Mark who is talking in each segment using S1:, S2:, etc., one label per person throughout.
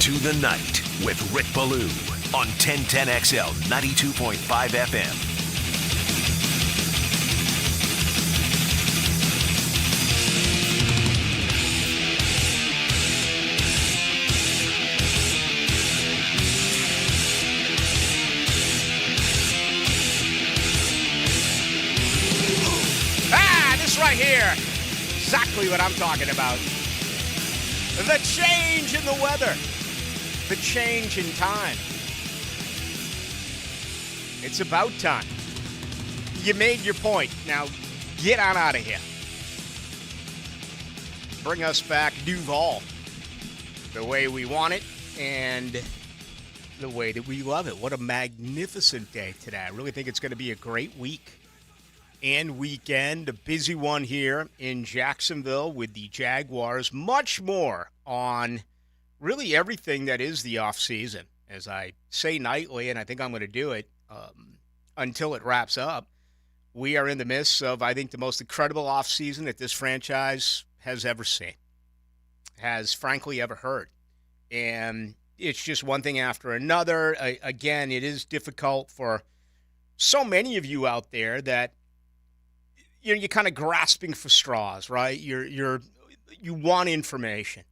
S1: Into the Night with Rick Ballou on 1010XL 92.5 FM.
S2: This right here, exactly what I'm talking about. The change in the weather. The change in time. It's about time. You made your point. Now, get on out of here. Bring us back Duval the way we want it and the way that we love it. What a magnificent day today. I really think it's going to be a great week and weekend. A busy one here in Jacksonville with the Jaguars. Much more on really everything that is the off season, as I say nightly, and I think I'm going to do it until it wraps up. We are in the midst of, I think, the most incredible off season that this franchise has ever seen, has frankly ever heard. And it's just one thing after another. Again, it is difficult for so many of you out there that you're kind of grasping for straws, right? You want information,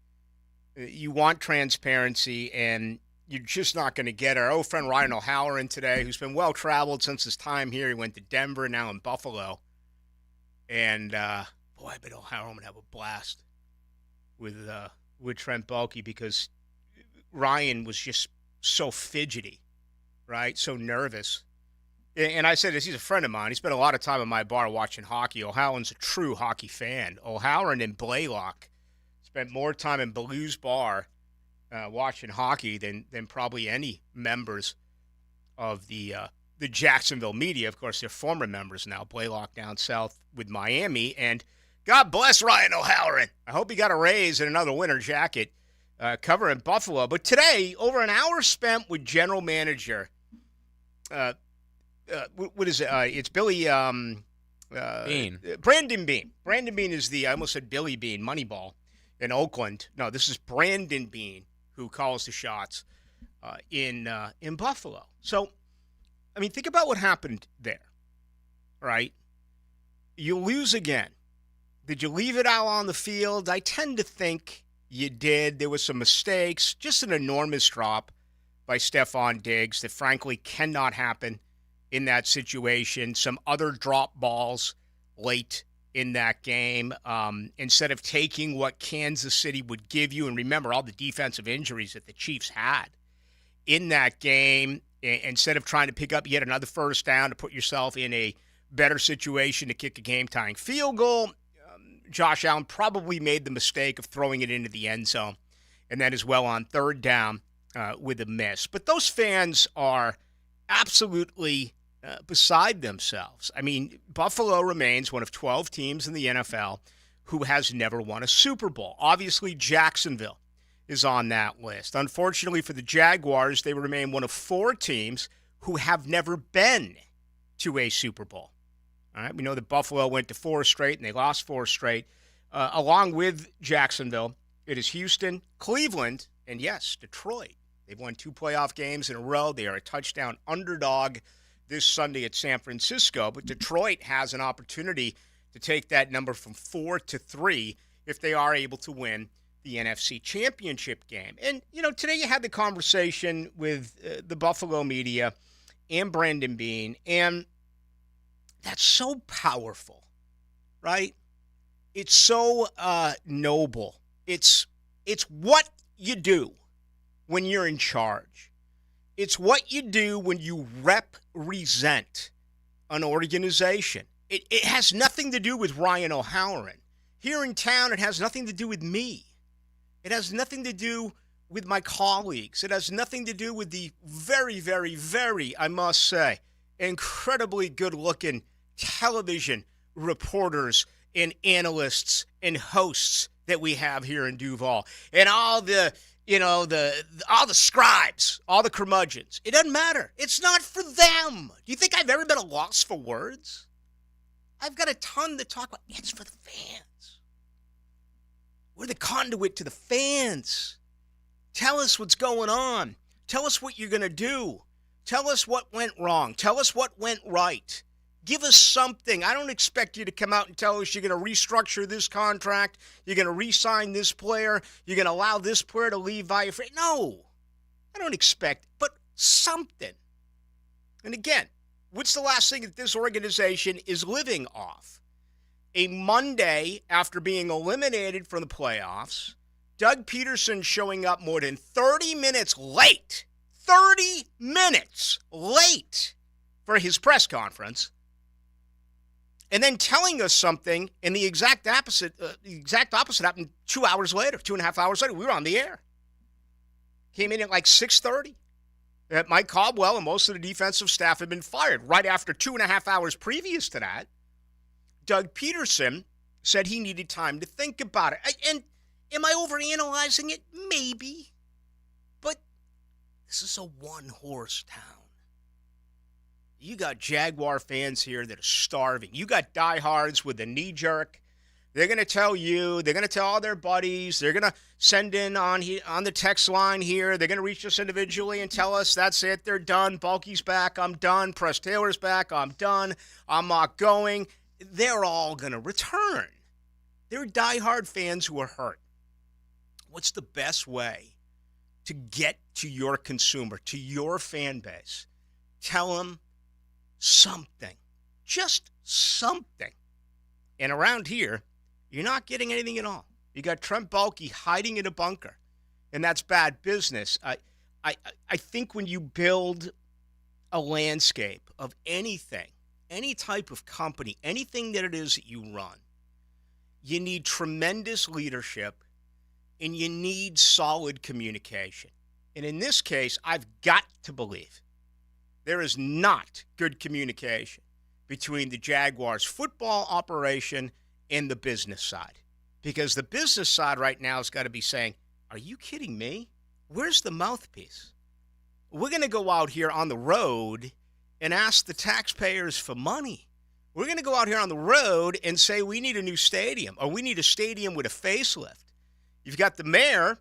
S2: you want transparency, and you're just not going to get it. Our old friend Ryan O'Halloran today, who's been well traveled since his time here. He went to Denver, now in Buffalo, and boy, I bet O'Halloran would have a blast with Trent Baalke, because Ryan was just so fidgety, right? So nervous. And I said this, he's a friend of mine. He spent a lot of time at my bar watching hockey. O'Halloran's a true hockey fan. O'Halloran and Blaylock spent more time in Ballou's bar watching hockey than probably any members of the Jacksonville media. Of course, they're former members now. Blaylock down south with Miami. And God bless Ryan O'Halloran. I hope he got a raise and another winter jacket covering Buffalo. But today, over an hour spent with general manager what is it? It's Billy
S3: Bean.
S2: Brandon Bean. Brandon Bean is I almost said Billy Bean, Moneyball in Oakland. No, this is Brandon Bean who calls the shots in Buffalo. So, I mean, think about what happened there, right? You lose again. Did you leave it out on the field? I tend to think you did. There were some mistakes, just an enormous drop by Stephon Diggs that frankly cannot happen in that situation. Some other drop balls late in that game. Instead of taking what Kansas City would give you, and remember all the defensive injuries that the Chiefs had in that game, instead of trying to pick up yet another first down to put yourself in a better situation to kick a game-tying field goal, Josh Allen probably made the mistake of throwing it into the end zone, and then as well on third down with a miss. But those fans are absolutely beside themselves. I mean, Buffalo remains one of 12 teams in the NFL who has never won a Super Bowl. Obviously, Jacksonville is on that list. Unfortunately for the Jaguars, they remain one of 4 teams who have never been to a Super Bowl. All right, we know that Buffalo went to 4 straight and they lost 4 straight. Along with Jacksonville, it is Houston, Cleveland, and yes, Detroit. They've won 2 playoff games in a row. They are a touchdown underdog this Sunday at San Francisco, but Detroit has an opportunity to take that number from 4 to 3 if they are able to win the NFC Championship game. And, today you had the conversation with the Buffalo media and Brandon Bean, and that's so powerful, right? It's so noble. It's what you do when you're in charge. It's what you do when you represent an organization. It has nothing to do with Ryan O'Halloran. Here in town, it has nothing to do with me. It has nothing to do with my colleagues. It has nothing to do with the very, very, very, I must say, incredibly good-looking television reporters and analysts and hosts that we have here in Duval. And all the all the scribes, all the curmudgeons. It doesn't matter. It's not for them. Do you think I've ever been a loss for words? I've got a ton to talk about. It's for the fans. We're the conduit to the fans. Tell us what's going on. Tell us what you're going to do. Tell us what went wrong. Tell us what went right. Give us something. I don't expect you to come out and tell us you're going to restructure this contract. You're going to re-sign this player. You're going to allow this player to leave via free. No, I don't expect, but something. And again, what's the last thing that this organization is living off? A Monday after being eliminated from the playoffs, Doug Peterson showing up more than 30 minutes late. 30 minutes late for his press conference. And then telling us something, and the exact opposite happened 2 hours later, 2.5 hours later. We were on the air. Came in at like 6:30. Mike Caldwell and most of the defensive staff had been fired. Right after 2.5 hours previous to that, Doug Peterson said he needed time to think about it. And am I overanalyzing it? Maybe. But this is a one-horse town. You got Jaguar fans here that are starving. You got diehards with a knee-jerk. They're going to tell you. They're going to tell all their buddies. They're going to send in on the text line here. They're going to reach us individually and tell us, that's it, they're done. Bulky's back, I'm done. Press Taylor's back, I'm done. I'm not going. They're all going to return. They're diehard fans who are hurt. What's the best way to get to your consumer, to your fan base? Tell them something. Just something. And around here, you're not getting anything at all. You got Trent Baalke hiding in a bunker, and that's bad business. I think when you build a landscape of anything, any type of company, anything that it is that you run, you need tremendous leadership, and you need solid communication. And in this case, I've got to believe there is not good communication between the Jaguars' football operation and the business side. Because the business side right now has got to be saying, are you kidding me? Where's the mouthpiece? We're going to go out here on the road and ask the taxpayers for money. We're going to go out here on the road and say we need a new stadium, or we need a stadium with a facelift. You've got the mayor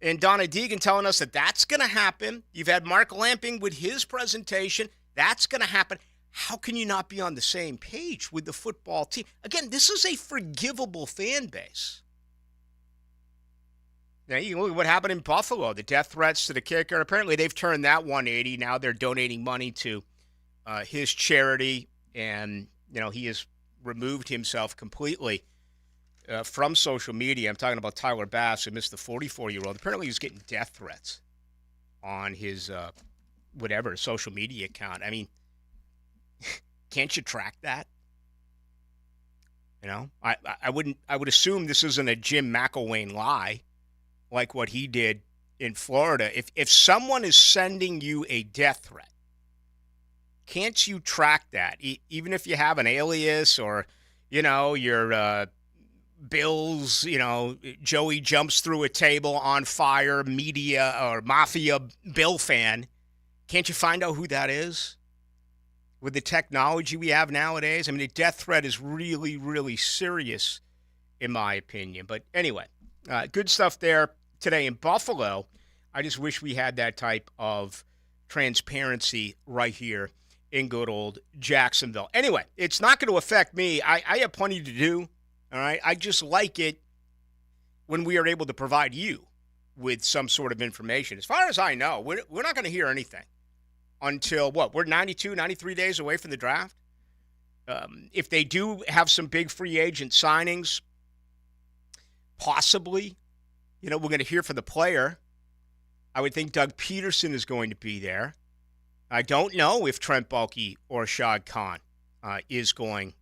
S2: and Donna Deegan telling us that that's going to happen. You've had Mark Lamping with his presentation. That's going to happen. How can you not be on the same page with the football team? Again, this is a forgivable fan base. Now, you can look at what happened in Buffalo, the death threats to the kicker. Apparently, they've turned that 180. Now they're donating money to his charity, and, he has removed himself completely from social media. I'm talking about Tyler Bass, who missed the 44-year-old. Apparently, he's getting death threats on his, social media account. I mean, can't you track that? I would assume this isn't a Jim McElwain lie like what he did in Florida. If someone is sending you a death threat, can't you track that? Even if you have an alias or, your Bills, Joey jumps through a table on fire, media or mafia Bill fan, can't you find out who that is? With the technology we have nowadays, I mean, the death threat is really, really serious, in my opinion. But anyway, good stuff there today in Buffalo. I just wish we had that type of transparency right here in good old Jacksonville. Anyway, it's not going to affect me. I have plenty to do, all right? I just like it when we are able to provide you with some sort of information. As far as I know, we're not going to hear anything until, we're 92, 93 days away from the draft. If they do have some big free agent signings, possibly, we're going to hear from the player. I would think Doug Peterson is going to be there. I don't know if Trent Baalke or Shad Khan is going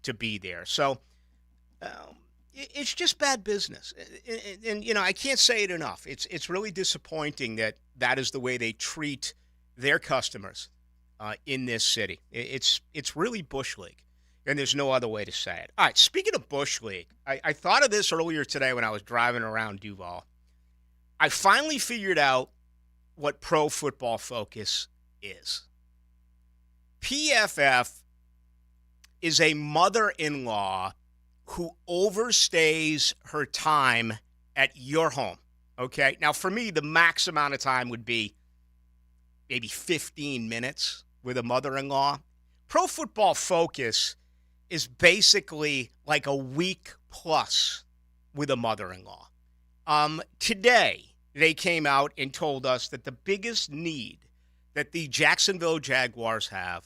S2: to be there. So it's just bad business. And I can't say it enough. It's really disappointing that is the way they treat their customers in this city. It's really Bush League, and there's no other way to say it. All right, speaking of Bush League, I thought of this earlier today when I was driving around Duval. I finally figured out what Pro Football Focus is. PFF is a mother-in-law who overstays her time at your home. Okay? Now, for me, the max amount of time would be maybe 15 minutes with a mother-in-law. Pro Football Focus is basically like a week plus with a mother-in-law. Today, they came out and told us that the biggest need that the Jacksonville Jaguars have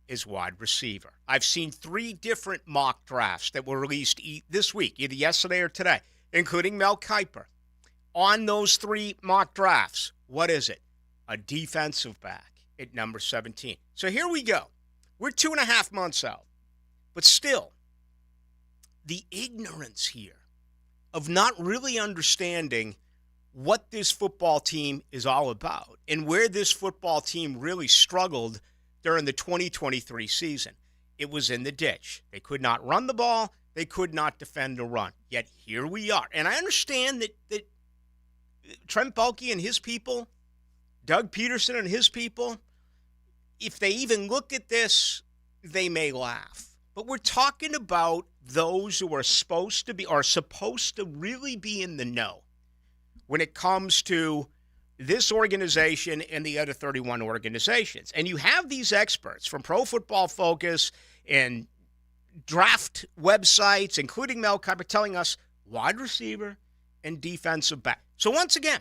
S2: is wide receiver. I've seen 3 different mock drafts that were released this week, either yesterday or today, including Mel Kiper. On those 3 mock drafts, what is it? A defensive back at number 17. So here we go. We're 2.5 months out. But still, the ignorance here of not really understanding what this football team is all about and where this football team really struggled during the 2023 season. It was in the ditch. They could not run the ball. They could not defend the run. Yet here we are. And I understand that Trent Baalke and his people, Doug Peterson and his people, if they even look at this, they may laugh. But we're talking about those who are supposed to really be in the know when it comes to this organization and the other 31 organizations. And you have these experts from Pro Football Focus and draft websites, including Mel Kiper, telling us wide receiver and defensive back. So once again,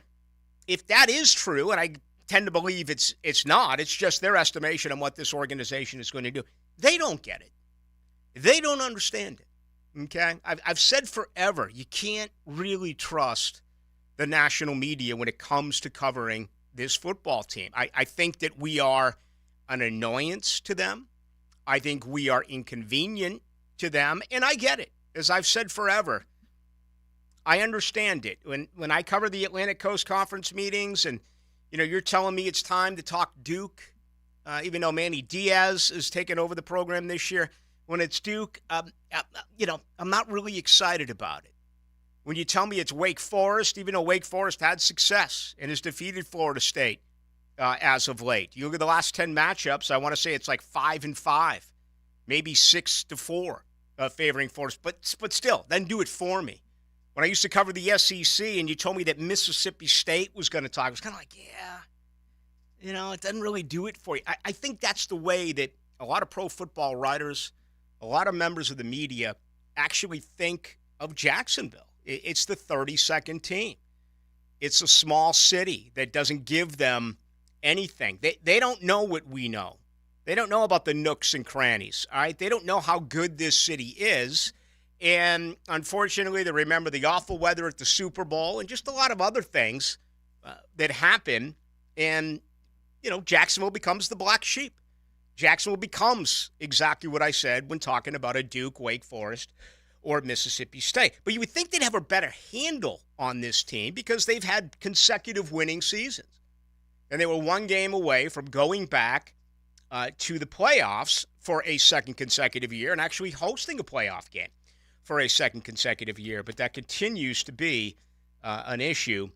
S2: if that is true, and I tend to believe it's not, it's just their estimation on what this organization is going to do, they don't get it. They don't understand it, okay? I've said forever, you can't really trust the national media when it comes to covering this football team. I think that we are an annoyance to them. I think we are inconvenient to them, and I get it. As I've said forever, I understand it. When I cover the Atlantic Coast Conference meetings and, you're telling me it's time to talk Duke, even though Manny Diaz has taken over the program this year, when it's Duke, I'm not really excited about it. When you tell me it's Wake Forest, even though Wake Forest had success and has defeated Florida State as of late. You look at the last 10 matchups, I want to say it's like 5-5, maybe 6-4 favoring Forest. But still, then do it for me. When I used to cover the SEC and you told me that Mississippi State was going to talk, I was kind of like, yeah, it doesn't really do it for you. I think that's the way that a lot of pro football writers, a lot of members of the media actually think of Jacksonville. It's the 32nd team. It's a small city that doesn't give them anything. They don't know what we know. They don't know about the nooks and crannies, all right? They don't know how good this city is. And unfortunately, they remember the awful weather at the Super Bowl and just a lot of other things that happen. And, Jacksonville becomes the black sheep. Jacksonville becomes exactly what I said when talking about a Duke, Wake Forest, or Mississippi State. But you would think they'd have a better handle on this team because they've had consecutive winning seasons. And they were one game away from going back to the playoffs for a second consecutive year and actually hosting a playoff game for a second consecutive year. But that continues to be an issue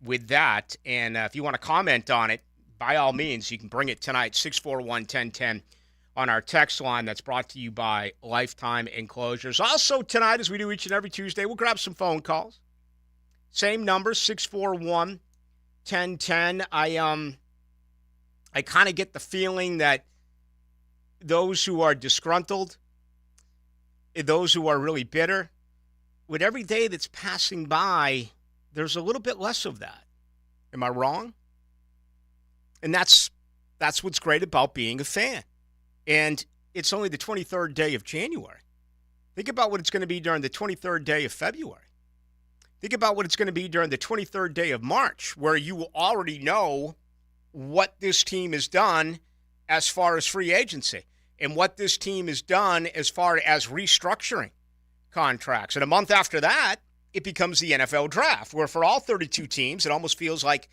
S2: with that. And if you want to comment on it, by all means, you can bring it tonight, 641-1010 on our text line that's brought to you by Lifetime Enclosures. Also tonight, as we do each and every Tuesday, we'll grab some phone calls. Same number, 641-1010. I kind of get the feeling that those who are disgruntled, those who are really bitter, with every day that's passing by, there's a little bit less of that. Am I wrong? And that's what's great about being a fan. And it's only the 23rd day of January. Think about what it's going to be during the 23rd day of February. Think about what it's going to be during the 23rd day of March, where you will already know what this team has done as far as free agency and what this team has done as far as restructuring contracts. And a month after that, it becomes the NFL draft, where for all 32 teams, it almost feels like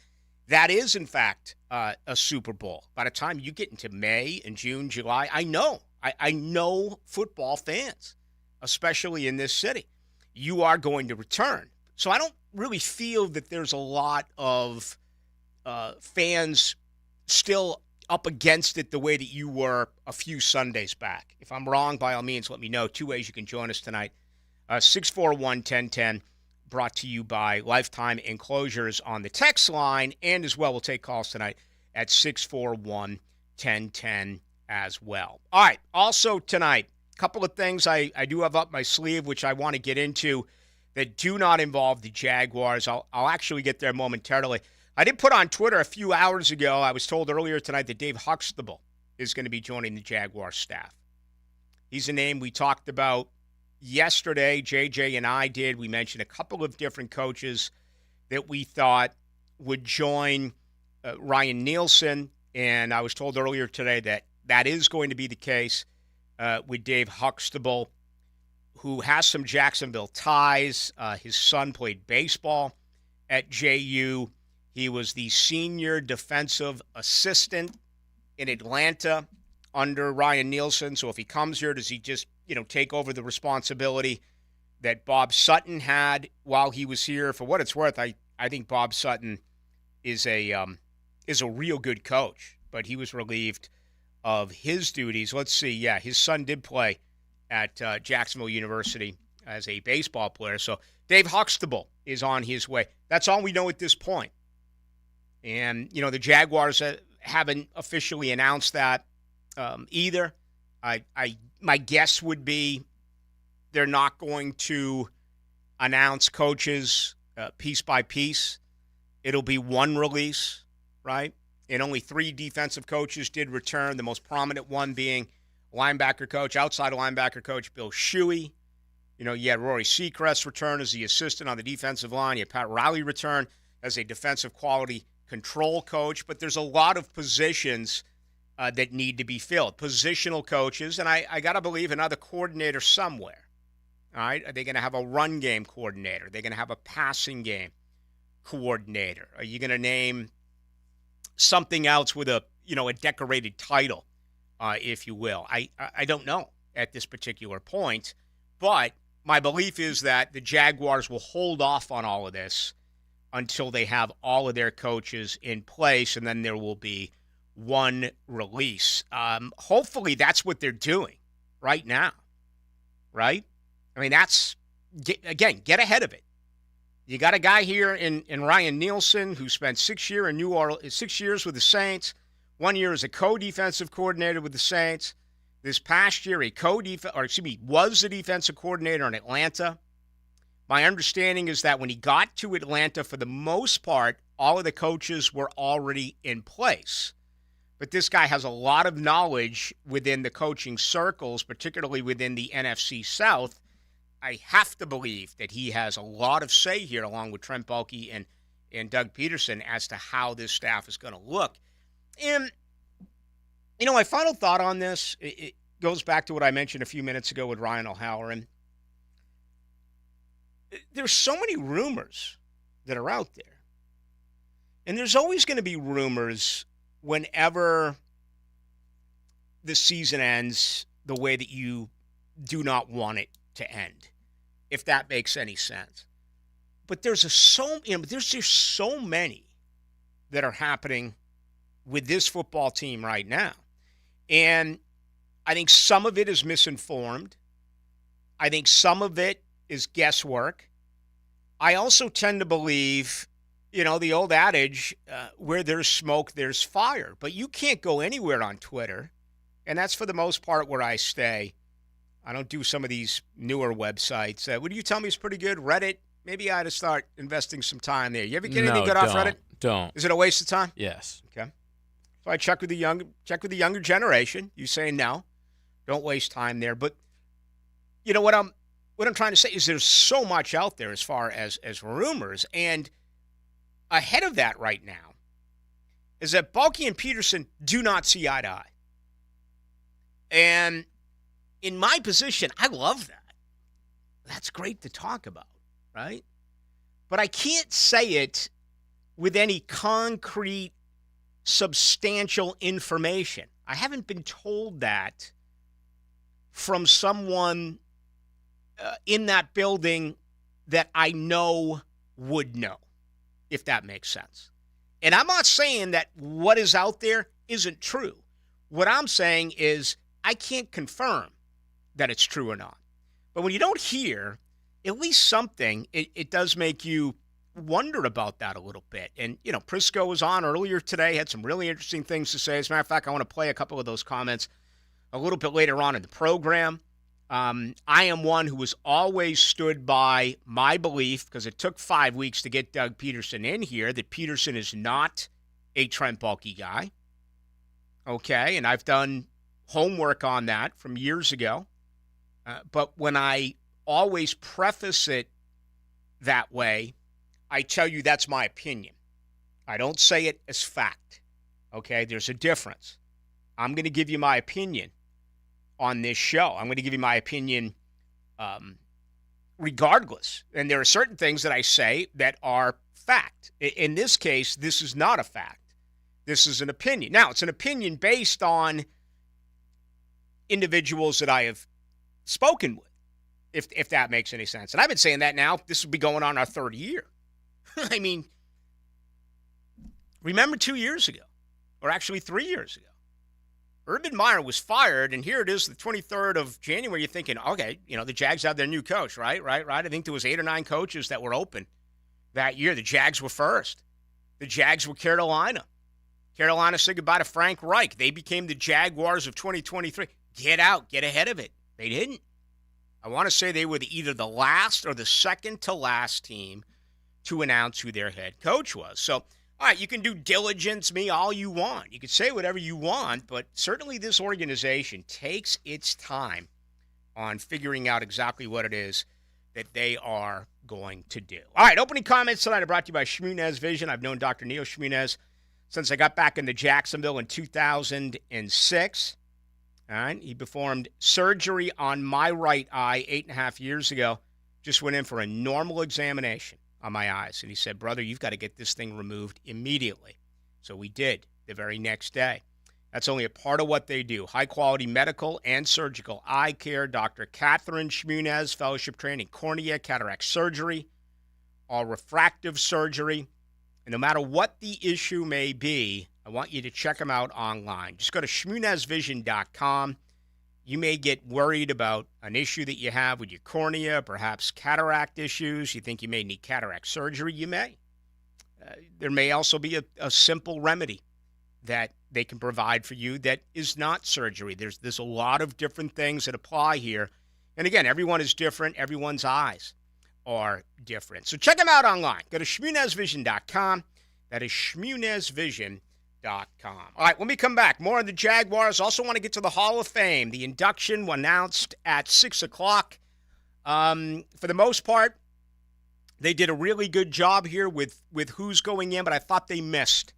S2: that is, in fact, a Super Bowl. By the time you get into May and June, July, I know football fans, especially in this city. You are going to return. So I don't really feel that there's a lot of fans still up against it the way that you were a few Sundays back. If I'm wrong, by all means, let me know. 2 ways you can join us tonight. 641-1010. brought to you by Lifetime Enclosures on the text line, and as well, we'll take calls tonight at 641-1010 as well. All right, also tonight, a couple of things I do have up my sleeve, which I want to get into that do not involve the Jaguars. I'll actually get there momentarily. I did put on Twitter a few hours ago, I was told earlier tonight that Dave Huxtable is going to be joining the Jaguars staff. He's a name we talked about yesterday. JJ and I did. We mentioned a couple of different coaches that we thought would join Ryan Nielsen, and I was told earlier today that that is going to be the case with Dave Huxtable, who has some Jacksonville ties. His son played baseball at JU. He was the senior defensive assistant in Atlanta under Ryan Nielsen. So if he comes here, does he just, take over the responsibility that Bob Sutton had while he was here? For what it's worth, I think Bob Sutton is a real good coach, but he was relieved of his duties. Let's see. Yeah, his son did play at Jacksonville University as a baseball player. So Dave Huxtable is on his way. That's all we know at this point. And, the Jaguars haven't officially announced that either. My guess would be they're not going to announce coaches piece by piece. It'll be one release, right? And only 3 defensive coaches did return, the most prominent one being outside linebacker coach Bill Shuey. You had Rory Seacrest return as the assistant on the defensive line. You had Pat Riley return as a defensive quality control coach. But there's a lot of positions that need to be filled. Positional coaches, and I got to believe another coordinator somewhere. All right? Are they going to have a run game coordinator? Are they going to have a passing game coordinator? Are you going to name something else with a decorated title, if you will? I don't know at this particular point, but my belief is that the Jaguars will hold off on all of this until they have all of their coaches in place, and then there will be one release. Hopefully that's what they're doing right now, right? I mean, get ahead of it. You got a guy here in Ryan Nielsen who spent 6 years in New Orleans, 6 years with the Saints, 1 year as a co-defensive coordinator with the Saints. This past year, was the defensive coordinator in Atlanta. My understanding is that when he got to Atlanta, for the most part, all of the coaches were already in place. But this guy has a lot of knowledge within the coaching circles, particularly within the NFC South. I have to believe that he has a lot of say here, along with Trent Baalke and Doug Peterson, as to how this staff is going to look. And, my final thought on this, it goes back to what I mentioned a few minutes ago with Ryan O'Halloran. There's so many rumors that are out there. And there's always going to be rumors whenever the season ends the way that you do not want it to end, if that makes any sense. But there's just so many that are happening with this football team right now. And I think some of it is misinformed. I think some of it is guesswork. I also tend to believe, the old adage, where there's smoke, there's fire. But you can't go anywhere on Twitter, and that's for the most part where I stay. I don't do some of these newer websites. Would you tell me is pretty good? Reddit? Maybe I ought to start investing some time there. You ever get anything good off Reddit?
S3: Don't.
S2: Is it a waste of time?
S3: Yes.
S2: Okay. So I check with the younger generation. You say no. Don't waste time there. But what I'm trying to say is there's so much out there as far as rumors. And ahead of that right now is that Baalke and Peterson do not see eye to eye. And in my position, I love that. That's great to talk about, right? But I can't say it with any concrete, substantial information. I haven't been told that from someone in that building that I know would know, if that makes sense. And I'm not saying that what is out there isn't true. What I'm saying is I can't confirm that it's true or not. But when you don't hear at least something, it does make you wonder about that a little bit. And, Prisco was on earlier today, had some really interesting things to say. As a matter of fact, I want to play a couple of those comments a little bit later on in the program. I am one who has always stood by my belief, because it took 5 weeks to get Doug Peterson in here, that Peterson is not a Trent Baalke guy. Okay, and I've done homework on that from years ago. But when I always preface it that way, I tell you that's my opinion. I don't say it as fact. Okay, there's a difference. I'm going to give you my opinion on this show. I'm going to give you my opinion regardless. And there are certain things that I say that are fact. In this case, this is not a fact. This is an opinion. Now, it's an opinion based on individuals that I have spoken with, if that makes any sense. And I've been saying that now. This will be going on our third year. I mean, remember 2 years ago, or actually 3 years ago, Urban Meyer was fired, and here it is, the 23rd of January. You're thinking, okay, the Jags have their new coach, right? I think there was 8 or 9 coaches that were open that year. The Jags were first. The Jags were Carolina. Carolina said goodbye to Frank Reich. They became the Jaguars of 2023. Get out. Get ahead of it. They didn't. I want to say they were either the last or the second to last team to announce who their head coach was. So, all right, you can do diligence me all you want. You can say whatever you want, but certainly this organization takes its time on figuring out exactly what it is that they are going to do. All right, opening comments tonight are brought to you by Shmunez Vision. I've known Dr. Neil Shmunez since I got back into Jacksonville in 2006. All right, he performed surgery on my right eye 8.5 years ago. Just went in for a normal examination on my eyes. And he said, brother, you've got to get this thing removed immediately. So we did the very next day. That's only a part of what they do. High-quality medical and surgical eye care. Dr. Catherine Shmunez, fellowship training, cornea, cataract surgery, all refractive surgery. And no matter what the issue may be, I want you to check them out online. Just go to shmunezvision.com. You may get worried about an issue that you have with your cornea, perhaps cataract issues. You think you may need cataract surgery. You may. There may also be a simple remedy that they can provide for you that is not surgery. There's a lot of different things that apply here. And again, everyone is different. Everyone's eyes are different. So check them out online. Go to shmunezvision.com. That is shmunezvision.com. All right, when we come back, more on the Jaguars. Also want to get to the Hall of Fame. The induction announced at 6 o'clock. For the most part, they did a really good job here with who's going in, but I thought they missed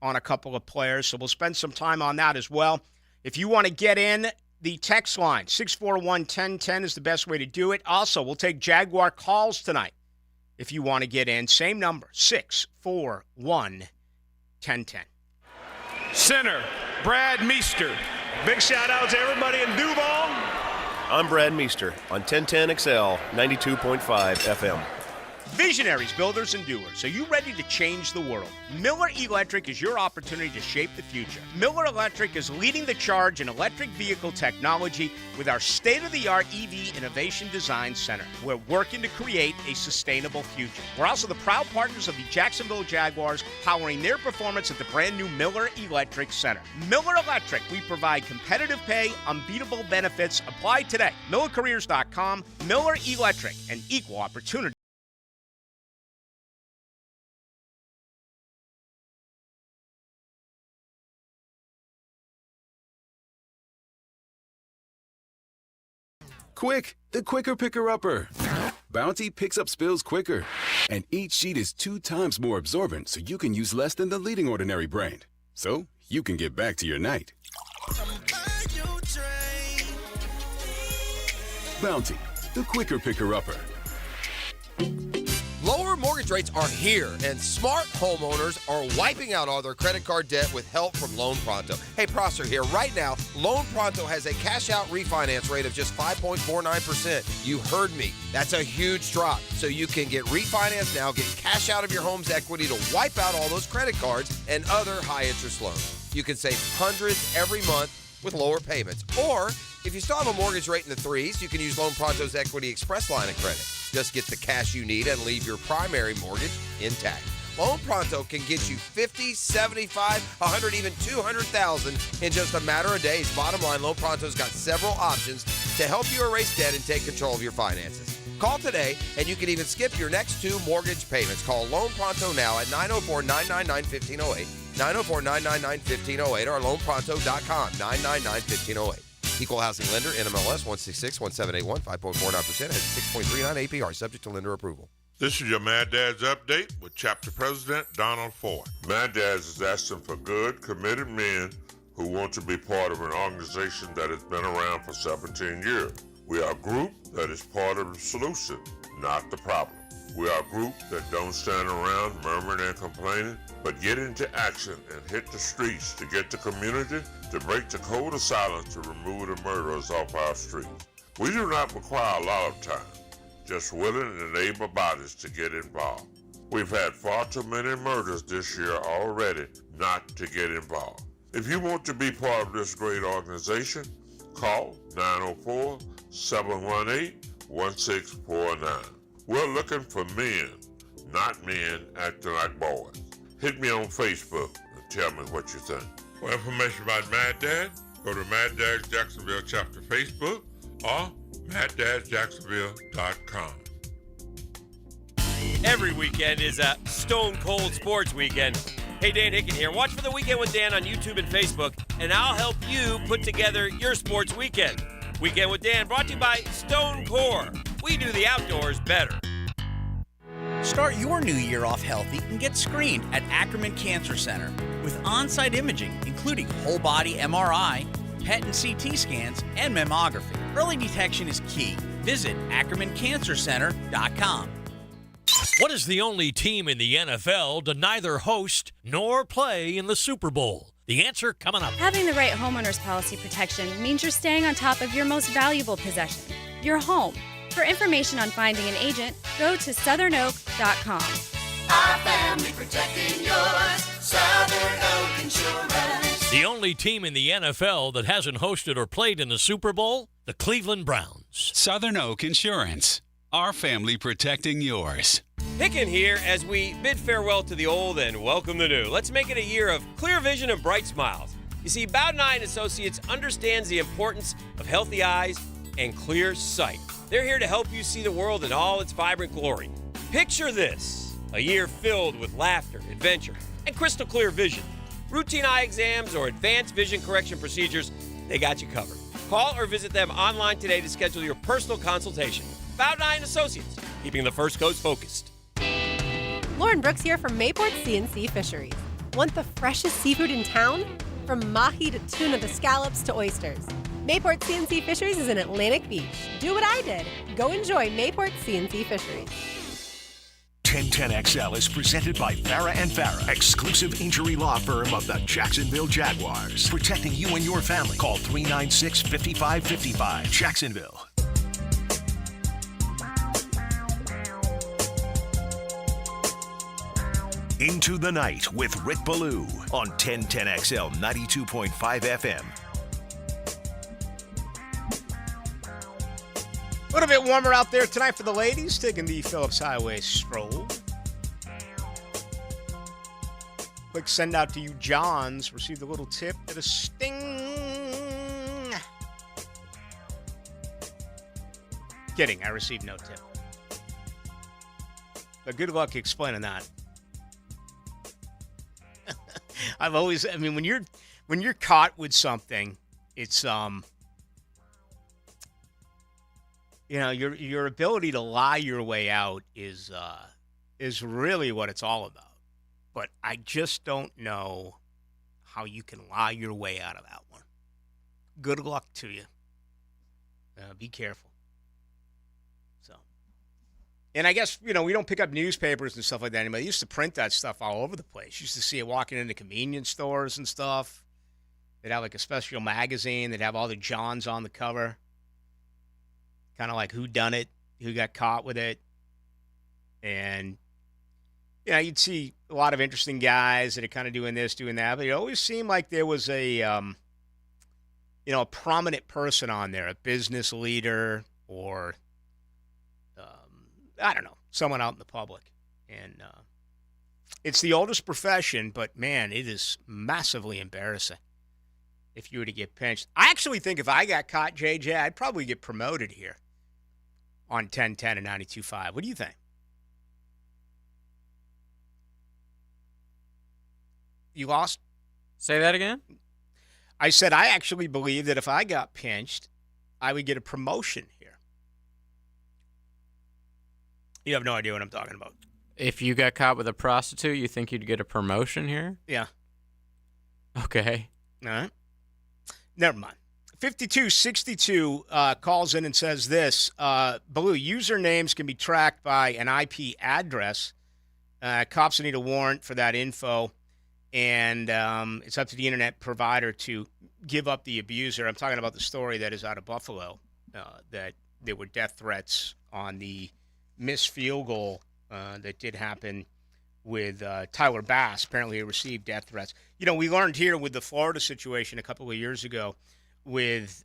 S2: on a couple of players, so we'll spend some time on that as well. If you want to get in, the text line, 641-1010 is the best way to do it. Also, we'll take Jaguar calls tonight if you want to get in. Same number, 641-1010.
S4: Center, Brad Meester. Big shout out to everybody in Duval.
S5: I'm Brad Meester on 1010 XL 92.5 FM.
S2: Visionaries, builders, and doers, are you ready to change the world? Miller Electric is your opportunity to shape the future. Miller Electric is leading the charge in electric vehicle technology with our state-of-the-art EV Innovation Design Center. We're working to create a sustainable future. We're also the proud partners of the Jacksonville Jaguars, powering their performance at the brand-new Miller Electric Center. Miller Electric, we provide competitive pay, unbeatable benefits. Apply today. MillerCareers.com. Miller Electric, an equal opportunity.
S6: Quick, the quicker picker-upper. Bounty picks up spills quicker, and each sheet is 2 times more absorbent, so you can use less than the leading ordinary brand. So you can get back to your night. Bounty, the quicker picker-upper.
S7: Lower mortgage rates are here, and smart homeowners are wiping out all their credit card debt with help from Loan Pronto. Hey, Prosser here. Right now, Loan Pronto has a cash-out refinance rate of just 5.49%. You heard me. That's a huge drop. So you can get refinanced now, get cash out of your home's equity to wipe out all those credit cards and other high-interest loans. You can save hundreds every month with lower payments. Or, if you still have a mortgage rate in the 3s, you can use Loan Pronto's Equity Express line of credit. Just get the cash you need and leave your primary mortgage intact. Loan Pronto can get you $50, $75, $100, even $200,000 in just a matter of days. Bottom line, Loan Pronto's got several options to help you erase debt and take control of your finances. Call today, and you can even skip your next 2 mortgage payments. Call Loan Pronto now at 904-999-1508, 904-999-1508, or loanpronto.com, 999-1508. Equal housing lender, NMLS 1661781, 5.49%, and 6.39 APR, subject to lender approval.
S8: This is your Mad Dad's Update with Chapter President Donald Ford. Mad Dad's is asking for good, committed men who want to be part of an organization that has been around for 17 years. We are a group that is part of the solution, not the problem. We are a group that don't stand around murmuring and complaining, but get into action and hit the streets to get the community to break the code of silence to remove the murderers off our streets. We do not require a lot of time, just willing and able bodies to get involved. We've had far too many murders this year already not to get involved. If you want to be part of this great organization, call 904-718-1649. We're looking for men, not men acting like boys. Hit me on Facebook and tell me what you think. For information about Mad Dad, go to Mad Dad's Jacksonville chapter Facebook or MadDad'sJacksonville.com.
S9: Every weekend is a stone cold sports weekend. Hey, Dan Hicken here. Watch for The Weekend with Dan on YouTube and Facebook, and I'll help you put together your sports weekend. Weekend with Dan brought to you by Stone Core. We do the outdoors better.
S10: Start your new year off healthy and get screened at Ackerman Cancer Center with on-site imaging, including whole-body MRI, PET and CT scans, and mammography. Early detection is key. Visit AckermanCancerCenter.com.
S11: What is the only team in the NFL to neither host nor play in the Super Bowl? The answer coming up.
S12: Having the right homeowner's policy protection means you're staying on top of your most valuable possession, your home. For information on finding an agent, go to southernoak.com.
S13: Our family protecting yours, Southern Oak Insurance.
S11: The only team in the NFL that hasn't hosted or played in the Super Bowl? The Cleveland Browns.
S14: Southern Oak Insurance. Our family protecting yours.
S9: Hicken here as we bid farewell to the old and welcome the new. Let's make it a year of clear vision and bright smiles. You see, Bowden Eye & Associates understands the importance of healthy eyes and clear sight. They're here to help you see the world in all its vibrant glory. Picture this, a year filled with laughter, adventure, and crystal clear vision. Routine eye exams or advanced vision correction procedures, they got you covered. Call or visit them online today to schedule your personal consultation. Bowden Eye & Associates, keeping the First Coast focused.
S15: Lauren Brooks here from Mayport CNC Fisheries. Want the freshest seafood in town? From mahi to tuna to scallops to oysters. Mayport CNC Fisheries is in Atlantic Beach. Do what I did. Go enjoy Mayport CNC Fisheries.
S1: 1010XL is presented by Farah and Farah, exclusive injury law firm of the Jacksonville Jaguars. Protecting you and your family. Call 396-5555. Jacksonville. Into the Night with Rick Ballou on 1010XL 92.5 FM.
S2: A little bit warmer out there tonight for the ladies, taking the Phillips Highway stroll. Quick send out to you, Johns. Received a little tip at a sting. Kidding, I received no tip. But good luck explaining that. When you're caught with something, it's your ability to lie your way out is really what it's all about. But I just don't know how you can lie your way out of that one. Good luck to you. Be careful. And I guess, we don't pick up newspapers and stuff like that anymore. They used to print that stuff all over the place. You used to see it walking into convenience stores and stuff. They'd have like a special magazine. They'd have all the Johns on the cover. Kind of like who done it, who got caught with it. And, you'd see a lot of interesting guys that are kind of doing this, doing that. But it always seemed like there was a prominent person on there, a business leader or I don't know, someone out in the public. And it's the oldest profession, but, man, it is massively embarrassing if you were to get pinched. I actually think if I got caught, JJ, I'd probably get promoted here on 1010 and 92.5. What do you think? You lost?
S3: Say that again?
S2: I said I actually believe that if I got pinched, I would get a promotion here. You have no idea what I'm talking about.
S3: If you got caught with a prostitute, you think you'd get a promotion here?
S2: Yeah.
S3: Okay.
S2: All right. Never mind. 5262 calls in and says this. Ballou, usernames can be tracked by an IP address. Cops need a warrant for that info. And it's up to the internet provider to give up the abuser. I'm talking about the story that is out of Buffalo, that there were death threats on the missed field goal that did happen with Tyler Bass. Apparently he received death threats. You know, we learned here with the Florida situation a couple of years ago with,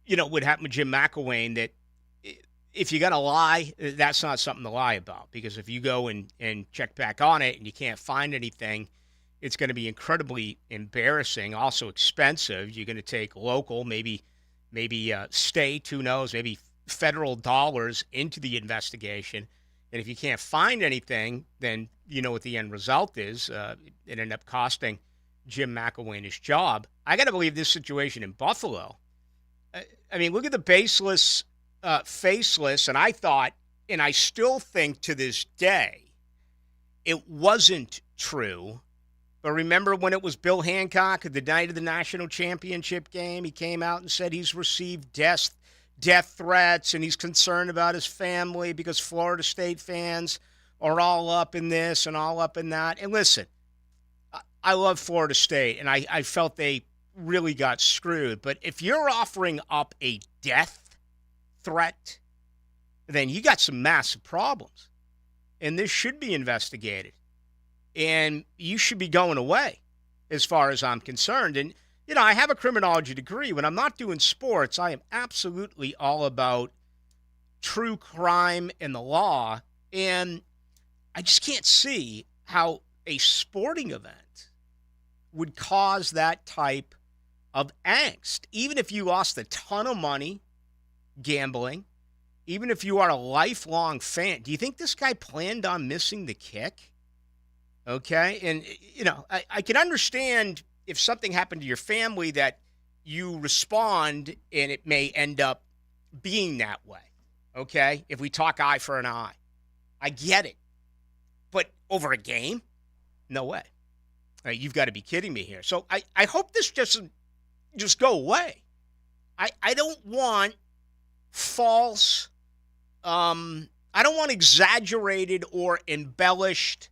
S2: what happened with Jim McElwain, that if you got to lie, that's not something to lie about, because if you go and check back on it and you can't find anything, it's going to be incredibly embarrassing, also expensive. You're going to take local, maybe state, who knows, maybe federal dollars into the investigation. And if you can't find anything, then you know what the end result is. It ended up costing Jim McElwain his job. I got to believe this situation in Buffalo. I mean, look at the baseless, faceless, and I thought, and I still think to this day, it wasn't true. But remember when it was Bill Hancock at the night of the national championship game? He came out and said he's received death threats, and he's concerned about his family because Florida State fans are all up in this and all up in that. And listen, I love Florida State, and I felt they really got screwed. But if you're offering up a death threat, then you got some massive problems. And this should be investigated. And you should be going away as far as I'm concerned. And, you know, I have a criminology degree. When I'm not doing sports, I am absolutely all about true crime and the law. And I just can't see how a sporting event would cause that type of angst. Even if you lost a ton of money gambling, even if you are a lifelong fan, do you think this guy planned on missing the kick? Okay, and, you know, I can understand if something happened to your family that you respond and it may end up being that way, okay? If we talk eye for an eye. I get it. But over a game? No way. You've got to be kidding me here. So I hope this doesn't just go away. I don't want false, I don't want exaggerated or embellished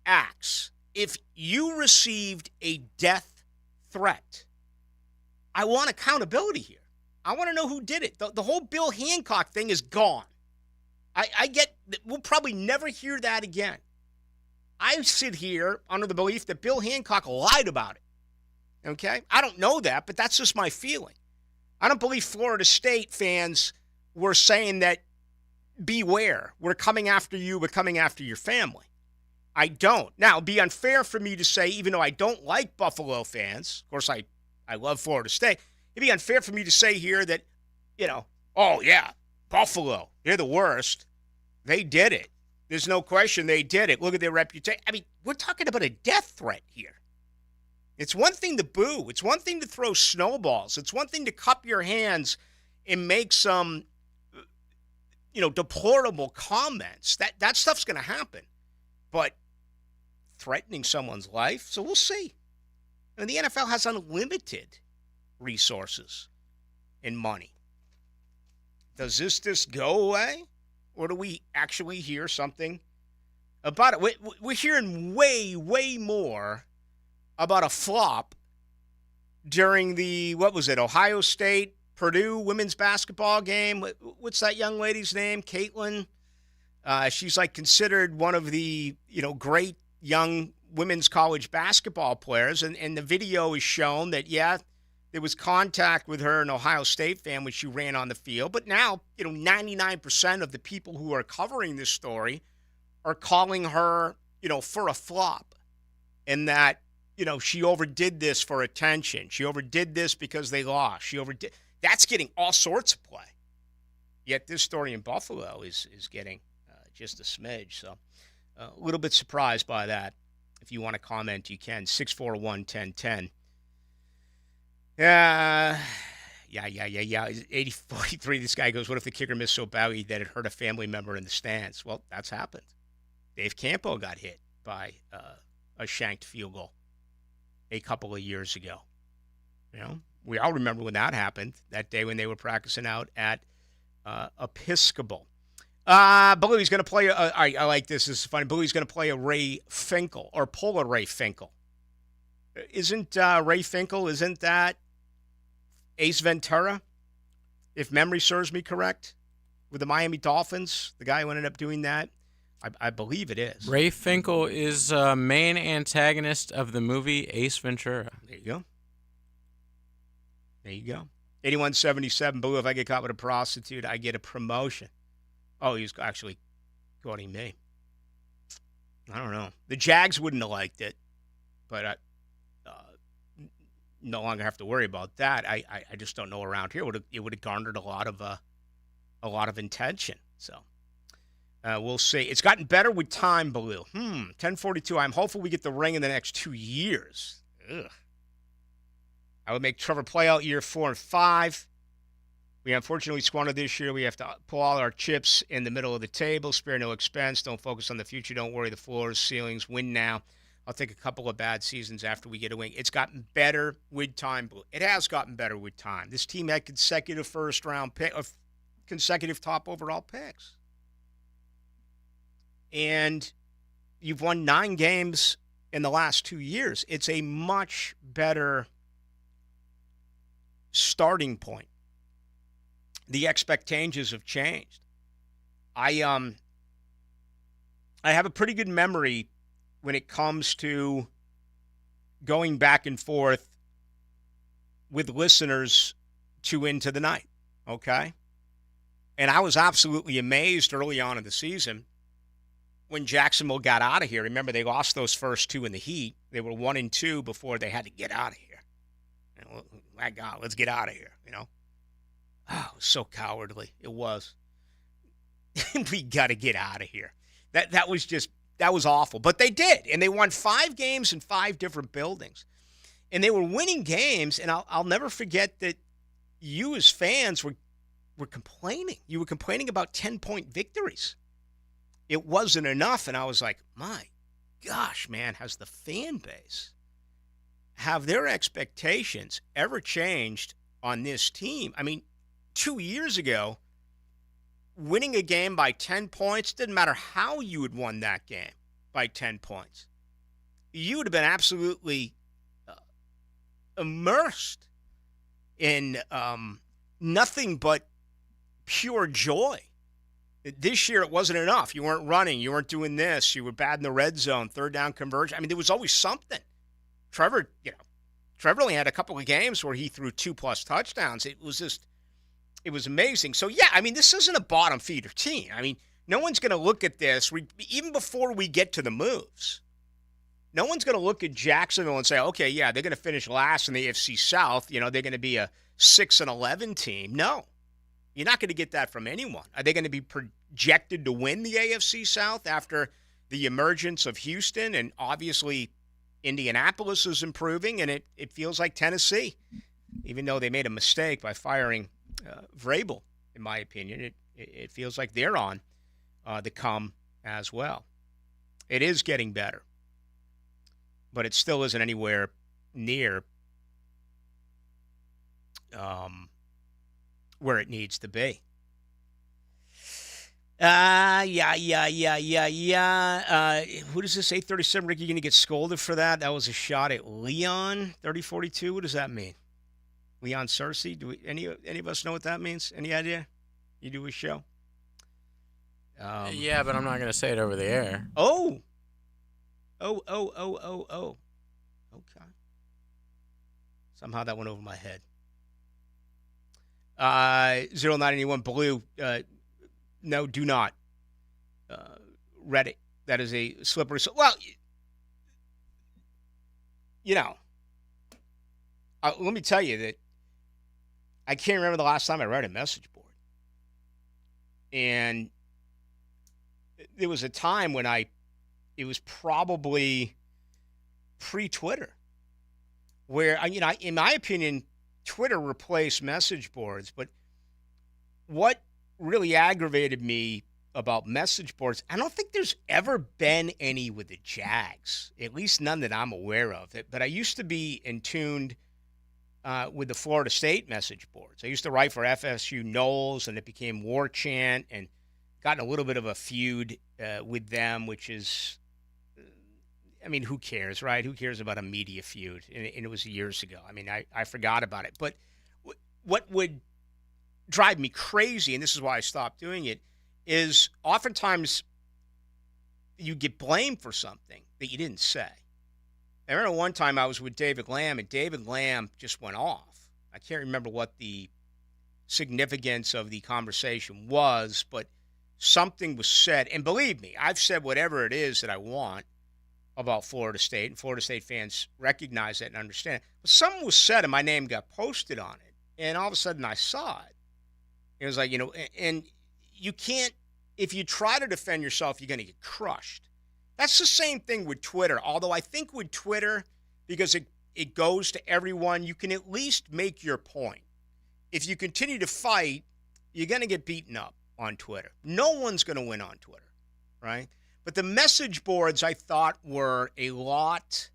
S2: acts. If you received a death threat, I want accountability here. I want to know who did it. The whole Bill Hancock thing is gone. I get that we'll probably never hear that again. I sit here under the belief that Bill Hancock lied about it. Okay? I don't know that, but that's just my feeling. I don't believe Florida State fans were saying that, beware, we're coming after you, we're coming after your family. I don't. Now, it'd be unfair for me to say, even though I don't like Buffalo fans, of course I love Florida State, it'd be unfair for me to say here that, you know, oh yeah, Buffalo, they're the worst. They did it. There's no question they did it. Look at their reputation. I mean, we're talking about a death threat here. It's one thing to boo. It's one thing to throw snowballs. It's one thing to cup your hands and make some, you know, deplorable comments. That stuff's going to happen. But threatening someone's life, so we'll see. I mean, the NFL has unlimited resources and money. Does this go away? Or do we actually hear something about it? We're hearing way, way more about a flop during the, Ohio State, Purdue women's basketball game. What's that young lady's name? Caitlin? She's like considered one of the, great young women's college basketball players. And the video is shown that, There was contact with her, an Ohio State fan, when she ran on the field. But now, 99% of the people who are covering this story are calling her, for a flop. And that, she overdid this for attention. She overdid this because they lost. She overdid. That's getting all sorts of play. Yet this story in Buffalo is getting just a smidge. So a little bit surprised by that. If you want to comment, you can. 641-1010. Yeah. 80-43. This guy goes, what if the kicker missed so badly that it hurt a family member in the stands? Well, that's happened. Dave Campo got hit by a shanked field goal a couple of years ago. We all remember when that happened, that day when they were practicing out at Episcopal. Ballou, he's going to play, I like this. This is funny. Ballou, going to play a Ray Finkel, or pull a Ray Finkel. Isn't Ray Finkel, isn't that Ace Ventura, if memory serves me correct, with the Miami Dolphins, the guy who ended up doing that? I believe it is.
S3: Ray Finkel is main antagonist of the movie Ace Ventura.
S2: There you go. 8177, Ballou, if I get caught with a prostitute, I get a promotion. Oh, he was actually quoting me. I don't know. The Jags wouldn't have liked it, but I no longer have to worry about that. I just don't know around here. It would have garnered a lot of attention. So we'll see. It's gotten better with time, Ballou. 1042. I'm hopeful we get the ring in the next 2 years. Ugh. I would make Trevor play out year 4 and 5. We unfortunately squandered this year. We have to pull all our chips in the middle of the table, spare no expense, don't focus on the future, don't worry the floors, ceilings, win now. I'll take a couple of bad seasons after we get a win. It's gotten better with time, Blue. It has gotten better with time. This team had consecutive first-round pick, consecutive top overall picks. And you've won 9 games in the last 2 years. It's a much better starting point. The expectations have changed. I have a pretty good memory when it comes to going back and forth with listeners 2 into the night, okay? And I was absolutely amazed early on in the season when Jacksonville got out of here. Remember, they lost those first 2 in the heat. They were 1 and 2 before they had to get out of here. My God, let's get out of here, Oh, it was so cowardly. It was. We got to get out of here. That was awful. But they did, and they won 5 games in 5 different buildings. And they were winning games, and I'll never forget that you as fans were complaining. You were complaining about 10-point victories. It wasn't enough, and I was like, my gosh, man, has the fan base, have their expectations ever changed on this team? I mean, 2 years ago, winning a game by 10 points, didn't matter how you had won that game by 10 points. You would have been absolutely immersed in nothing but pure joy. This year, it wasn't enough. You weren't running. You weren't doing this. You were bad in the red zone, third down conversion. I mean, there was always something. Trevor only had a couple of games where he threw 2+ touchdowns. It was amazing. So, yeah, I mean, this isn't a bottom feeder team. I mean, no one's going to look at this, even before we get to the moves. No one's going to look at Jacksonville and say, okay, yeah, they're going to finish last in the AFC South. They're going to be a 6-11 team. No, you're not going to get that from anyone. Are they going to be projected to win the AFC South after the emergence of Houston? And obviously Indianapolis is improving, and it feels like Tennessee, even though they made a mistake by firing Vrabel, in my opinion. It feels like they're on the come as well. It is getting better, but it still isn't anywhere near where it needs to be. Who does this 837, Rick? You going to get scolded for that? That was a shot at Leon, 3042. What does that mean? Leon Cersei? Do any of us know what that means? Any idea? You do a show?
S3: Yeah, but I'm not going to say it over the air.
S2: Oh. Okay. Somehow that went over my head. 0981 Blue. No, do not. Reddit. That is a slippery. Well, let me tell you that I can't remember the last time I read a message board. And there was a time when it was probably pre-Twitter, where, in my opinion, Twitter replaced message boards. But what really aggravated me about message boards, I don't think there's ever been any with the Jags, at least none that I'm aware of. But I used to be in tuned with the Florida State message boards. I used to write for FSU Knowles, and it became War Chant, and gotten a little bit of a feud with them, which is, who cares, right? Who cares about a media feud? And it was years ago. I forgot about it. But what would drive me crazy, and this is why I stopped doing it, is oftentimes you get blamed for something that you didn't say. I remember one time I was with David Lamb, and David Lamb just went off. I can't remember what the significance of the conversation was, but something was said. And believe me, I've said whatever it is that I want about Florida State, and Florida State fans recognize that and understand it. But something was said, and my name got posted on it. And all of a sudden I saw it. It was like, and you can't, if you try to defend yourself, you're going to get crushed. That's the same thing with Twitter. Although I think with Twitter, because it goes to everyone, you can at least make your point. If you continue to fight, you're going to get beaten up on Twitter. No one's going to win on Twitter, right? But the message boards, I thought, were a lot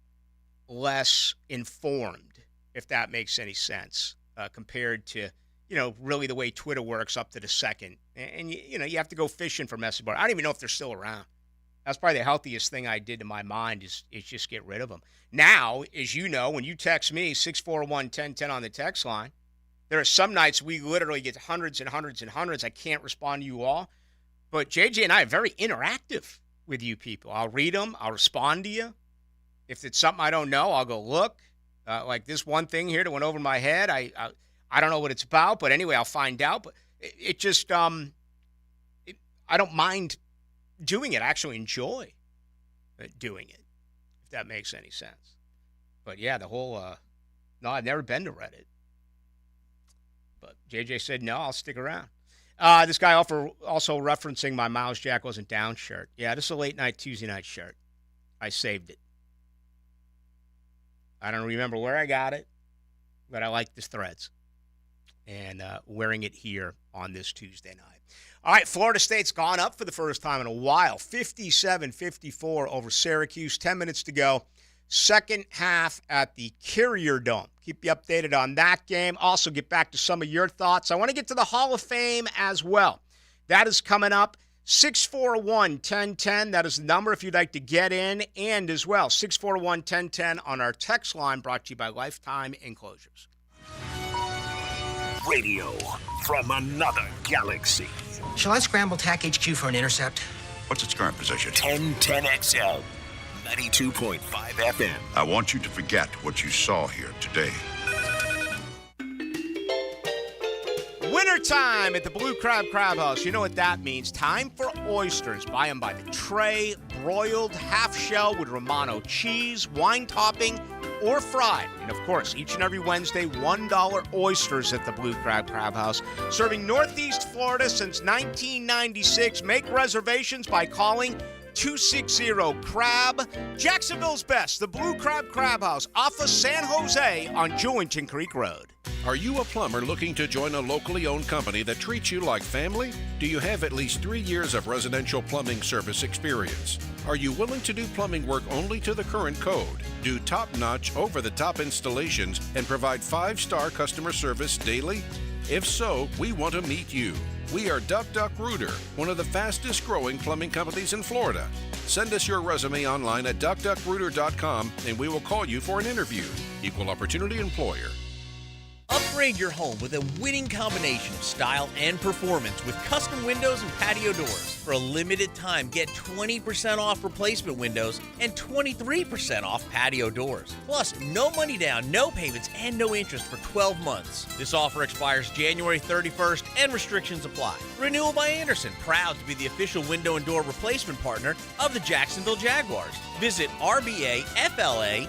S2: less informed, if that makes any sense, compared to, really the way Twitter works up to the second. And, you have to go fishing for message boards. I don't even know if they're still around. That's probably the healthiest thing I did in my mind is just get rid of them. Now, as you know, when you text me, 641-1010 on the text line, there are some nights we literally get hundreds and hundreds and hundreds. I can't respond to you all. But JJ and I are very interactive with you people. I'll read them. I'll respond to you. If it's something I don't know, I'll go look. Like this one thing here that went over my head. I don't know what it's about, but anyway, I'll find out. But it just, I don't mind doing it. I actually enjoy doing it, if that makes any sense. But yeah, the whole, no, I've never been to Reddit. But JJ said, no, I'll stick around. This guy also referencing my Miles Jack Wasn't Down shirt. Yeah, this is a late night Tuesday night shirt. I saved it. I don't remember where I got it, but I like the threads. And wearing it here on this Tuesday night. All right, Florida State's gone up for the first time in a while. 57-54 over Syracuse. 10 minutes to go. Second half at the Carrier Dome. Keep you updated on that game. Also get back to some of your thoughts. I want to get to the Hall of Fame as well. That is coming up. 641-1010. That is the number if you'd like to get in. And as well, 641-1010 on our text line brought to you by Lifetime Enclosures.
S1: Radio from another galaxy.
S16: Shall I scramble TAC HQ for an intercept?
S1: What's its current position? 1010XL, 92.5 FM.
S17: I want you to forget what you saw here today.
S2: Wintertime at the Blue Crab Crab House. You know what that means. Time for oysters. Buy them by the tray, broiled, half shell with Romano cheese, wine topping, or fried. And of course, each and every Wednesday, $1 oysters at the Blue Crab Crab House. Serving Northeast Florida since 1996. Make reservations by calling 260-CRAB. Jacksonville's best, the Blue Crab Crab House, off of San Jose on Jewington Creek Road.
S18: Are you a plumber looking to join a locally owned company that treats you like family? Do you have at least 3 years of residential plumbing service experience? Are you willing to do plumbing work only to the current code? Do top-notch, over-the-top installations and provide 5-star customer service daily? If so, we want to meet you. We are Duck Duck Rooter, one of the fastest growing plumbing companies in Florida. Send us your resume online at duckduckrooter.com and we will call you for an interview. Equal Opportunity Employer.
S10: Upgrade your home with a winning combination of style and performance with custom windows and patio doors. For a limited time, get 20% off replacement windows and 23% off patio doors. Plus, no money down, no payments, and no interest for 12 months. This offer expires January 31st and restrictions apply. Renewal by Anderson, proud to be the official window and door replacement partner of the Jacksonville Jaguars. Visit rbafla.com.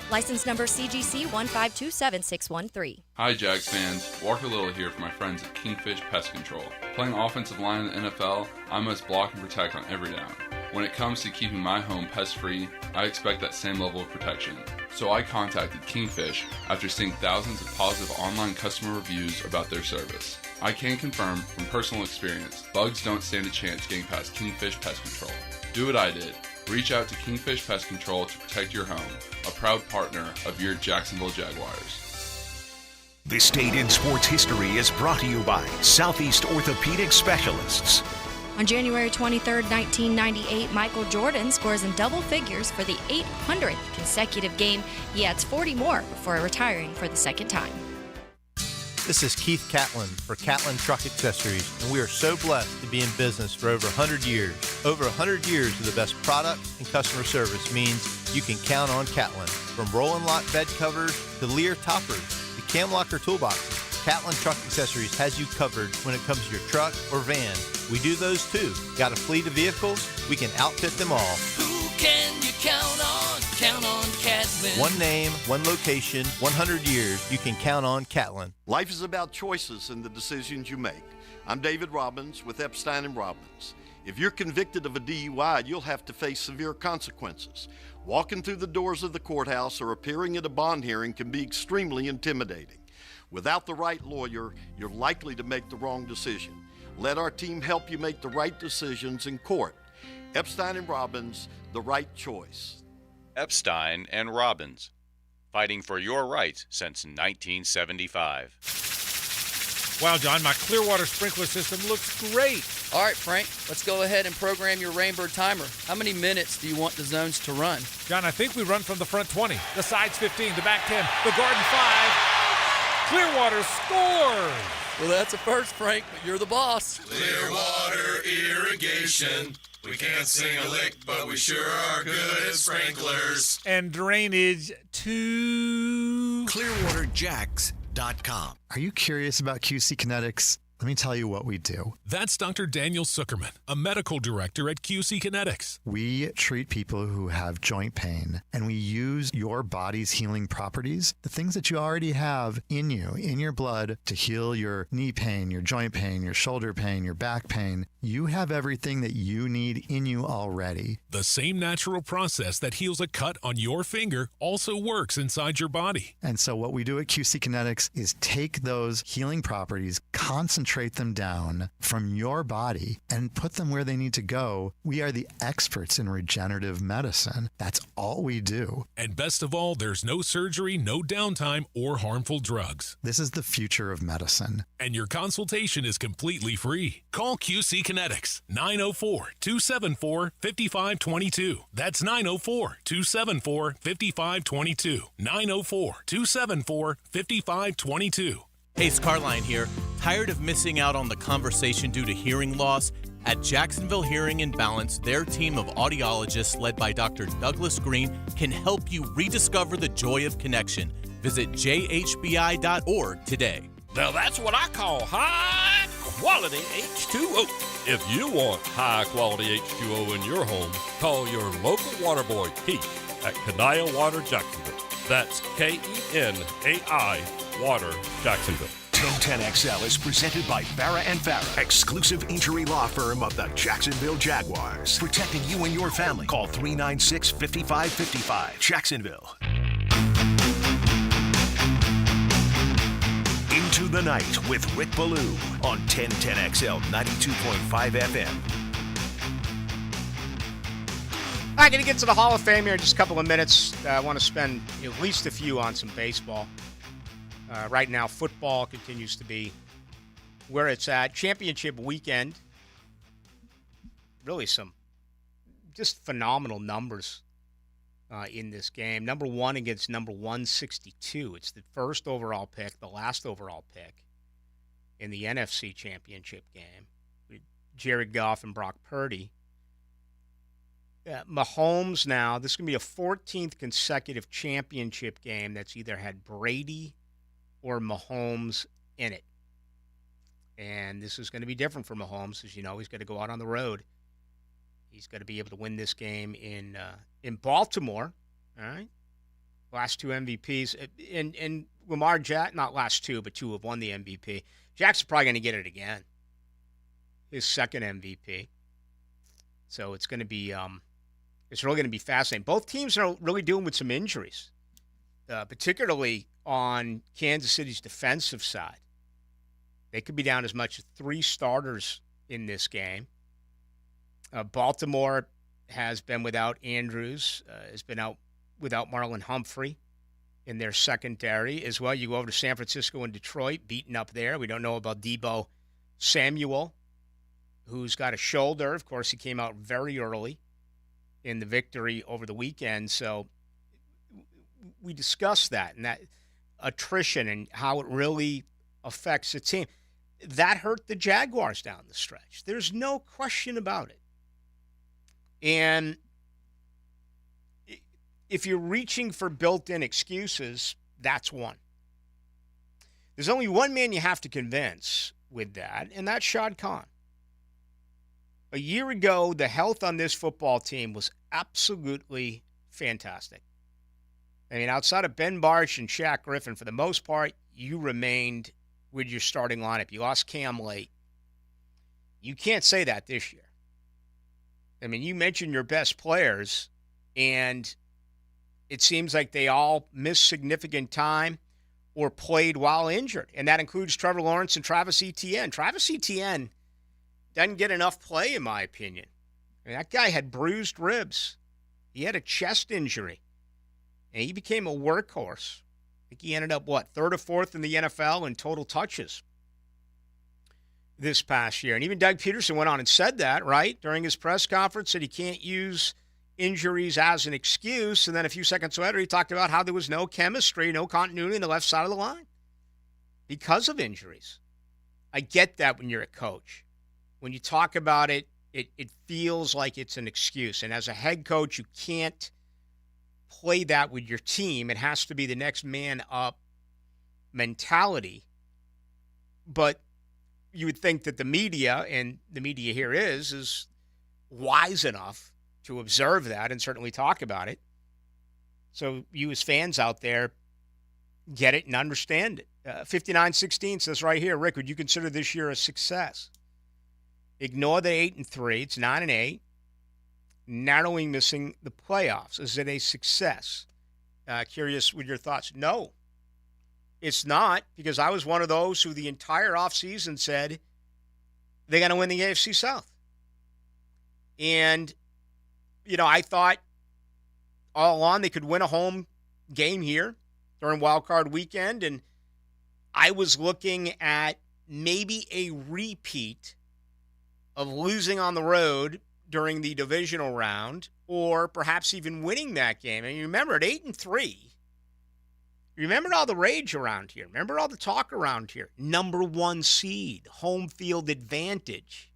S12: License number CGC 1527613.
S19: Hi, Jags fans. Walker Little here for my friends at Kingfish Pest Control. Playing offensive line in the NFL, I must block and protect on every down. When it comes to keeping my home pest-free, I expect that same level of protection. So I contacted Kingfish after seeing thousands of positive online customer reviews about their service. I can confirm from personal experience, bugs don't stand a chance getting past Kingfish Pest Control. Do what I did. Reach out to Kingfish Pest Control to protect your home, a proud partner of your Jacksonville Jaguars.
S1: This date in sports history is brought to you by Southeast Orthopedic Specialists.
S12: On January 23, 1998, Michael Jordan scores in double figures for the 800th consecutive game. He adds 40 more before retiring for the second time.
S20: This is Keith Catlin for Catlin Truck Accessories, and we are so blessed to be in business for over 100 years. Over 100 years of the best product and customer service means you can count on Catlin. From Roll-and Lock bed covers to Lear toppers to Cam Locker toolboxes, Catlin Truck Accessories has you covered when it comes to your truck or van. We do those too. Got a fleet of vehicles? We can outfit them all.
S13: Who can you count on? Count on Catlin.
S20: One name, one location, 100 years. You can count on Catlin.
S21: Life is about choices and the decisions you make. I'm David Robbins with Epstein & Robbins. If you're convicted of a DUI, you'll have to face severe consequences. Walking through the doors of the courthouse or appearing at a bond hearing can be extremely intimidating. Without the right lawyer, you're likely to make the wrong decision. Let our team help you make the right decisions in court. Epstein & Robbins, the right choice.
S22: Epstein & Robbins, fighting for your rights since 1975.
S4: Wow, John, my Clearwater sprinkler system looks great.
S23: All right, Frank, let's go ahead and program your Rainbird timer. How many minutes do you want the zones to run?
S4: John, I think we run from the front 20, the sides 15, the back 10, the garden 5. Clearwater scores!
S23: Well, that's a first, Frank, but you're the boss.
S13: Clearwater Irrigation. We can't sing a lick, but we sure are good at sprinklers.
S4: And drainage to
S24: ClearwaterJacks.com. Are you curious about QC Kinetics? Let me tell you what we do.
S25: That's Dr. Daniel Zuckerman, a medical director at QC Kinetics.
S24: We treat people who have joint pain, and we use your body's healing properties, the things that you already have in you, in your blood, to heal your knee pain, your joint pain, your shoulder pain, your back pain. You have everything that you need in you already.
S25: The same natural process that heals a cut on your finger also works inside your body.
S24: And so what we do at QC Kinetics is take those healing properties, concentrate them down from your body and put them where they need to go. We are the experts in regenerative medicine. That's all we do.
S25: And best of all, there's no surgery, no downtime, or harmful drugs.
S24: This is the future of medicine.
S25: And your consultation is completely free. Call QC Kinetics, 904-274-5522. That's 904-274-5522. 904-274-5522.
S10: Hey, Scarline here. Tired of missing out on the conversation due to hearing loss? At Jacksonville Hearing and Balance, their team of audiologists led by Dr. Douglas Green can help you rediscover the joy of connection. Visit jhbi.org today.
S11: Now that's what I call high-quality H2O. If you want high-quality H2O in your home, call your local water boy, Keith, at Kanai Water Jacksonville. That's Kenai Water Jacksonville.
S1: 1010XL is presented by Farah & Farah, exclusive injury law firm of the Jacksonville Jaguars. Protecting you and your family. Call 396-5555. Jacksonville. Into the Night with Rick Ballou on 1010XL 92.5 FM.
S2: All right, going to get to the Hall of Fame here in just a couple of minutes. I want to spend at least a few on some baseball. Right now, football continues to be where it's at. Championship weekend. Really some just phenomenal numbers in this game. Number 1 against number 162. It's the first overall pick, the last overall pick in the NFC Championship game with Jared Goff and Brock Purdy. Mahomes now, this is going to be a 14th consecutive championship game that's either had Brady or Mahomes in it. And this is going to be different for Mahomes. As you know, he's got to go out on the road. He's got to be able to win this game in Baltimore. All right, last 2 MVPs, and Lamar Jackson, not last 2, but 2 have won the MVP. Jackson's probably going to get it again, his second MVP. So it's going to be it's really going to be fascinating. Both teams are really dealing with some injuries, particularly on Kansas City's defensive side. They could be down as much as 3 starters in this game. Baltimore has been without Andrews, has been out without Marlon Humphrey in their secondary as well. You go over to San Francisco and Detroit, beaten up there. We don't know about Deebo Samuel, who's got a shoulder. Of course, he came out very early in the victory over the weekend. So we discussed that and that attrition and how it really affects the team. That hurt the Jaguars down the stretch. There's no question about it. And if you're reaching for built-in excuses, that's one. There's only one man you have to convince with that, and that's Shad Khan. A year ago, the health on this football team was absolutely fantastic. I mean, outside of Ben Barch and Shaq Griffin, for the most part, you remained with your starting lineup. You lost Cam late. You can't say that this year. I mean, you mentioned your best players, and it seems like they all missed significant time or played while injured, and that includes Trevor Lawrence and Travis Etienne. Travis Etienne doesn't get enough play, in my opinion. I mean, that guy had bruised ribs. He had a chest injury, and he became a workhorse. I think he ended up, 3rd or 4th in the NFL in total touches this past year. And even Doug Peterson went on and said that, right, during his press conference, that he can't use injuries as an excuse. And then a few seconds later, he talked about how there was no chemistry, no continuity on the left side of the line because of injuries. I get that when you're a coach. When you talk about it, it feels like it's an excuse. And as a head coach, you can't play that with your team. It has to be the next man up mentality. But you would think that the media, and the media here is wise enough to observe that and certainly talk about it. So you as fans out there get it and understand it. 5916 says right here, Rick, would you consider this year a success? Ignore the 8-3. It's 9-8. Narrowing, missing the playoffs. Is it a success? Curious with your thoughts. No, it's not, because I was one of those who the entire offseason said they're going to win the AFC South. And, you know, I thought all along they could win a home game here during Wild Card Weekend, and I was looking at maybe a repeat of losing on the road during the divisional round, or perhaps even winning that game. And you remember at 8-3, remember all the rage around here. Remember all the talk around here. Number 1 seed, home field advantage,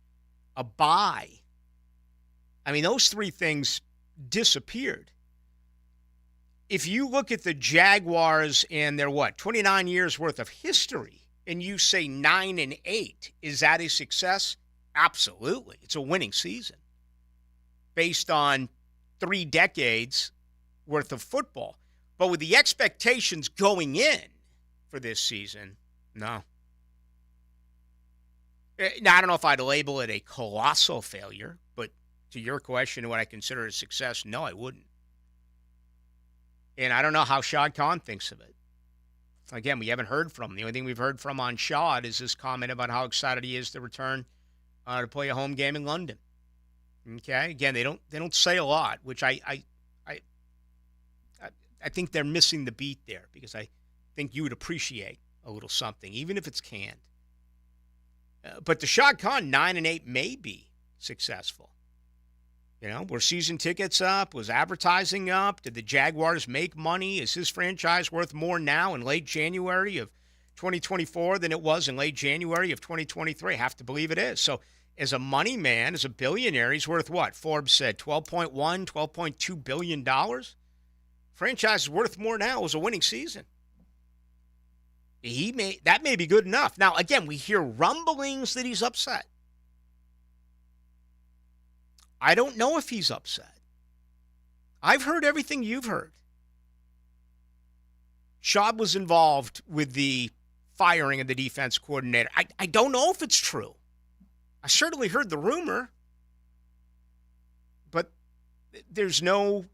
S2: a bye. I mean, those 3 things disappeared. If you look at the Jaguars and their 29 years worth of history, and you say 9-8, is that a success? Absolutely. It's a winning season based on 3 decades worth of football. But with the expectations going in for this season, no. Now, I don't know if I'd label it a colossal failure, but to your question, would I consider it a success? No, I wouldn't. And I don't know how Shad Khan thinks of it. Again, we haven't heard from him. The only thing we've heard from on Shad is his comment about how excited he is to return to play a home game in London. Okay? Again, they don't say a lot, which I think they're missing the beat there, because I think you would appreciate a little something, even if it's canned. But the Shad Khan 9-8 may be successful. Were season tickets up? Was advertising up? Did the Jaguars make money? Is his franchise worth more now in late January of 2024 than it was in late January of 2023? I have to believe it is. So as a money man, as a billionaire, he's worth what? Forbes said $12.1, $12.2 billion. Franchise is worth more now. It was a winning season. That may be good enough. Now, again, we hear rumblings that he's upset. I don't know if he's upset. I've heard everything you've heard. Schaub was involved with the firing of the defense coordinator. I don't know if it's true. I certainly heard the rumor, but there's nothing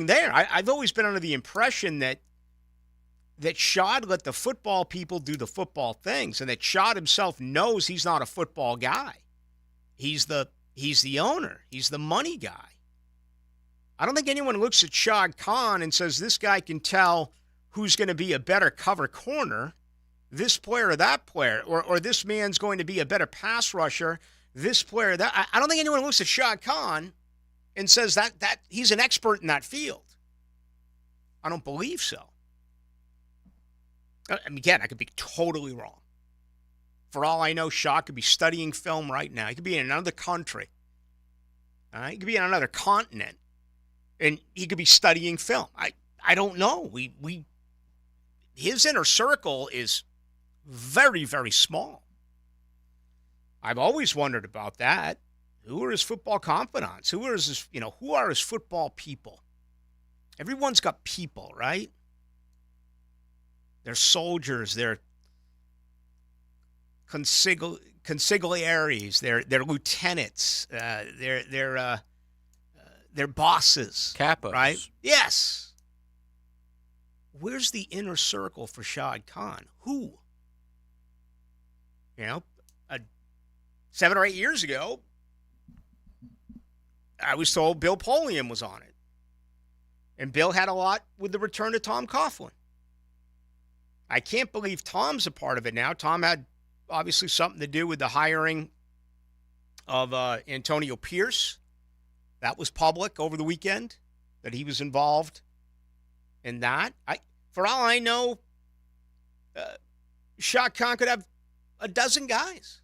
S2: there. I've always been under the impression that Schaub let the football people do the football things, and that Schaub himself knows he's not a football guy. He's the owner. He's the money guy. I don't think anyone looks at Shad Khan and says this guy can tell who's going to be a better cover corner, this player or that player, or this man's going to be a better pass rusher, this player or that. I don't think anyone looks at Shad Khan and says that he's an expert in that field. I don't believe so. Again, I could be totally wrong. For all I know, Shad could be studying film right now. He could be in another country. He could be on another continent, and he could be studying film. I don't know. His inner circle is very, very small. I've always wondered about that. Who are his football confidants? Who are his football people? Everyone's got people, right? They're soldiers. They're consigliaries. They're lieutenants. They're bosses.
S3: Capos. Right?
S2: Yes. Where's the inner circle for Shad Khan? Who? 7 or 8 years ago, I was told Bill Polian was on it. And Bill had a lot with the return of Tom Coughlin. I can't believe Tom's a part of it now. Tom had obviously something to do with the hiring of Antonio Pierce. That was public over the weekend, that he was involved in that. For all I know, Shad Khan could have a dozen guys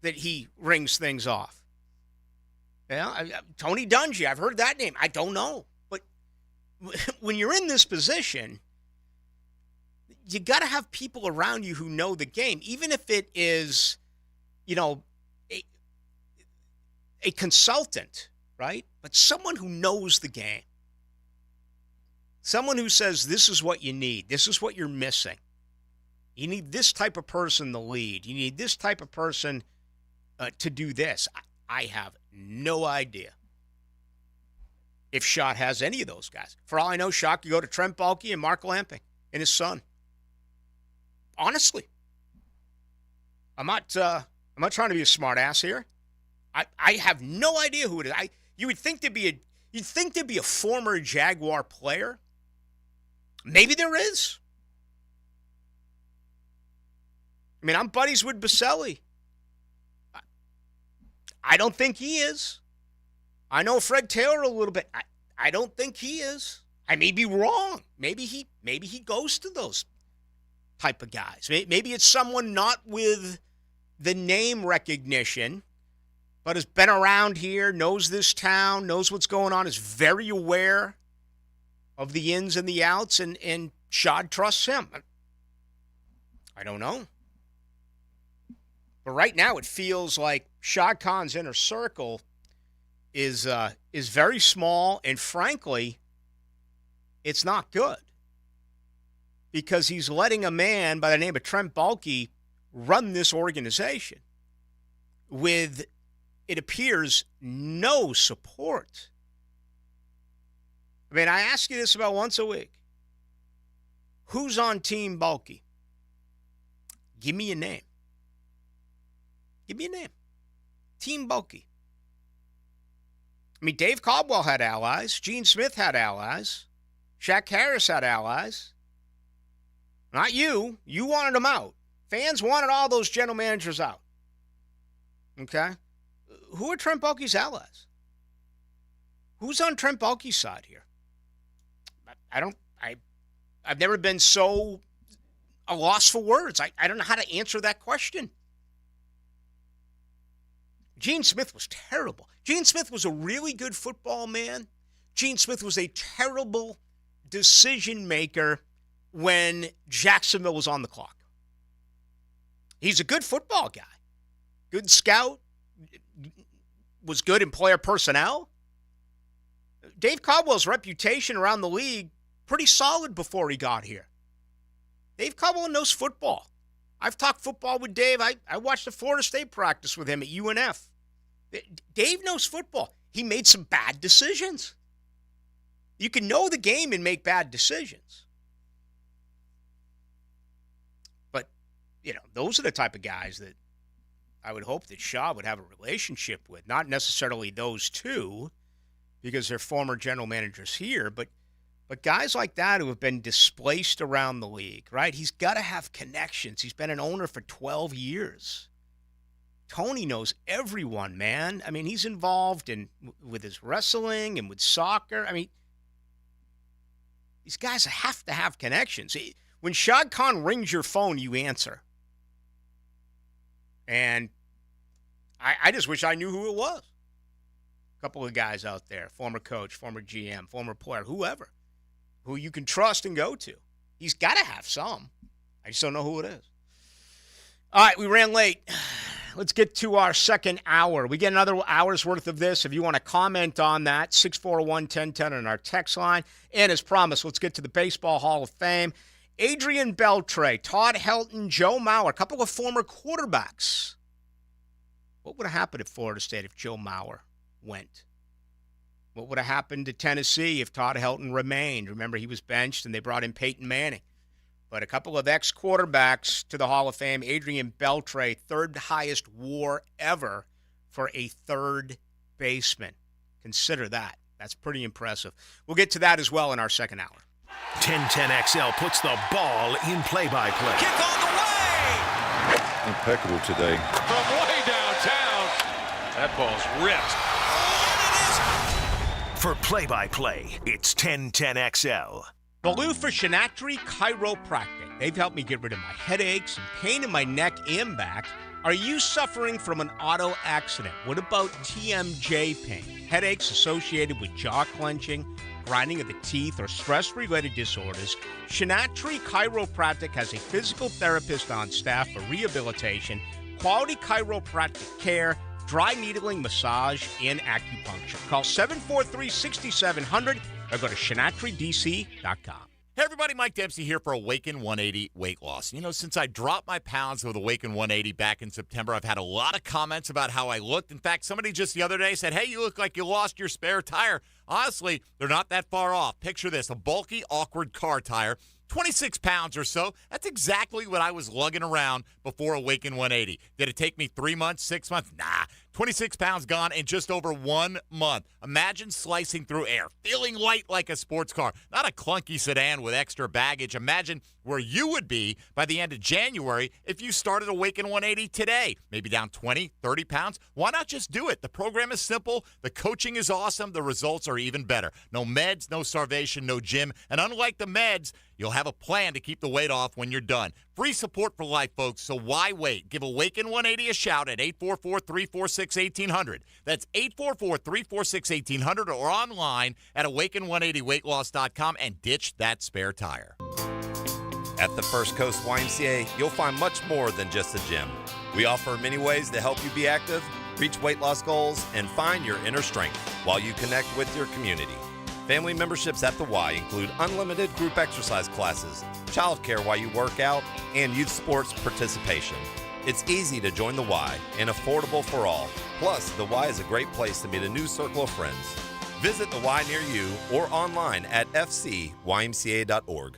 S2: that he rings things off. Tony Dungy, I've heard that name. I don't know. But when you're in this position, you got to have people around you who know the game, even if it is, a consultant, right? But someone who knows the game. Someone who says, this is what you need. This is what you're missing. You need this type of person to lead. You need this type of person to do this. I have no idea if Schott has any of those guys. For all I know, Schott could go to Trent Baalke and Mark Lamping and his son. Honestly. I'm not trying to be a smart ass here. I have no idea who it is. You'd think there'd be a former Jaguar player. Maybe there is. I'm buddies with Baselli. I don't think he is. I know Fred Taylor a little bit. I don't think he is. I may be wrong. Maybe he goes to those type of guys. Maybe it's someone not with the name recognition, but has been around here, knows this town, knows what's going on, is very aware of the ins and the outs, and Shad trusts him. I don't know. But right now it feels like Shad Khan's inner circle is very small, and frankly, it's not good. Because he's letting a man by the name of Trent Baalke run this organization with, it appears, no support. I ask you this about once a week. Who's on Team Baalke? Give me a name. Give me a name. Team Baalke. Dave Caldwell had allies. Gene Smith had allies. Shaq Harris had allies. Not you. You wanted them out. Fans wanted all those general managers out. Okay? Who are Trent Baalke's allies? Who's on Trent Baalke's side here? I've never been so a loss for words. I don't know how to answer that question. Gene Smith was terrible. Gene Smith was a really good football man. Gene Smith was a terrible decision maker when Jacksonville was on the clock. He's a good football guy. Good scout. Was good in player personnel. Dave Caldwell's reputation around the league, pretty solid before he got here. Dave Caldwell knows football. I've talked football with Dave. I watched the Florida State practice with him at UNF. Dave knows football. He made some bad decisions. You can know the game and make bad decisions. But, those are the type of guys that I would hope that Shaw would have a relationship with. Not necessarily those two, because they're former general managers here, but guys like that who have been displaced around the league, right? He's got to have connections. He's been an owner for 12 years. Tony knows everyone, man. I mean, he's involved with his wrestling and with soccer. I mean, these guys have to have connections. When Shad Khan rings your phone, you answer. And I just wish I knew who it was. A couple of guys out there, former coach, former GM, former player, whoever, who you can trust and go to. He's got to have some. I just don't know who it is. All right, we ran late. Let's get to our second hour. We get another hour's worth of this. If you want to comment on that, 641-1010 on our text line. And as promised, let's get to the Baseball Hall of Fame. Adrian Beltre, Todd Helton, Joe Mauer, a couple of former quarterbacks. What would have happened at Florida State if Joe Mauer went? What would have happened to Tennessee if Todd Helton remained? Remember, he was benched, and they brought in Peyton Manning. But a couple of ex-quarterbacks to the Hall of Fame. Adrian Beltre, third highest WAR ever for a third baseman. Consider that. That's pretty impressive. We'll get to that as well in our second hour.
S1: 1010XL puts the ball in play-by-play.
S13: Kick on the way!
S17: Impeccable today.
S13: From way downtown. That ball's ripped.
S1: For play-by-play, it's 1010XL.
S2: Ballou for Shinatri Chiropractic. They've helped me get rid of my headaches and pain in my neck and back. Are you suffering from an auto accident? What about TMJ pain? Headaches associated with jaw clenching, grinding of the teeth, or stress-related disorders? Shinatri Chiropractic has a physical therapist on staff for rehabilitation, quality chiropractic care, dry needling, massage, and acupuncture. Call 743-6700 or go to ShinatriDC.com.
S5: Hey everybody, Mike Dempsey here for Awaken 180 Weight Loss. Since I dropped my pounds with Awaken 180 back in September, I've had a lot of comments about how I looked. In fact, somebody just the other day said, hey, you look like you lost your spare tire. Honestly, they're not that far off. Picture this, a bulky, awkward car tire, 26 pounds or so. That's exactly what I was lugging around before Awaken 180. Did it take me 3 months, 6 months? Nah. 26 pounds gone in just over 1 month. Imagine slicing through air, feeling light like a sports car, not a clunky sedan with extra baggage. Imagine where you would be by the end of January if you started Awaken 180 today. Maybe down 20, 30 pounds. Why not just do it? The program is simple. The coaching is awesome. The results are even better. No meds, no starvation, no gym. And unlike the meds, you'll have a plan to keep the weight off when you're done. Free support for life, folks, so why wait? Give Awaken 180 a shout at 844-346-1800. That's 844-346-1800 or online at awaken180weightloss.com and ditch that spare tire.
S6: At the First Coast YMCA, you'll find much more than just a gym. We offer many ways to help you be active, reach weight loss goals, and find your inner strength while you connect with your community. Family memberships at the Y include unlimited group exercise classes, childcare while you work out, and youth sports participation. It's easy to join the Y and affordable for all. Plus, the Y is a great place to meet a new circle of friends. Visit the Y near you or online at fcymca.org.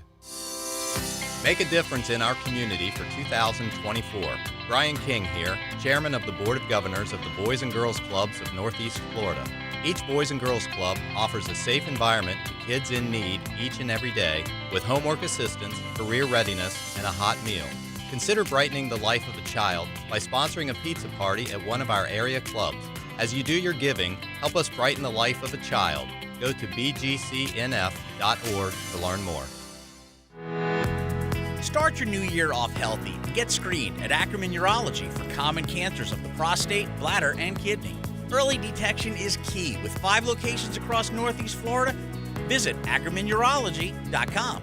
S7: Make a difference in our community for 2024. Brian King here, Chairman of the Board of Governors of the Boys and Girls Clubs of Northeast Florida. Each Boys and Girls Club offers a safe environment to kids in need each and every day with homework assistance, career readiness, and a hot meal. Consider brightening the life of a child by sponsoring a pizza party at one of our area clubs. As you do your giving, help us brighten the life of a child. Go to bgcnf.org to learn more.
S10: Start your new year off healthy and get screened at Ackerman Urology for common cancers of the prostate, bladder, and kidney. Early detection is key with 5 locations across Northeast Florida. Visit AckermanUrology.com.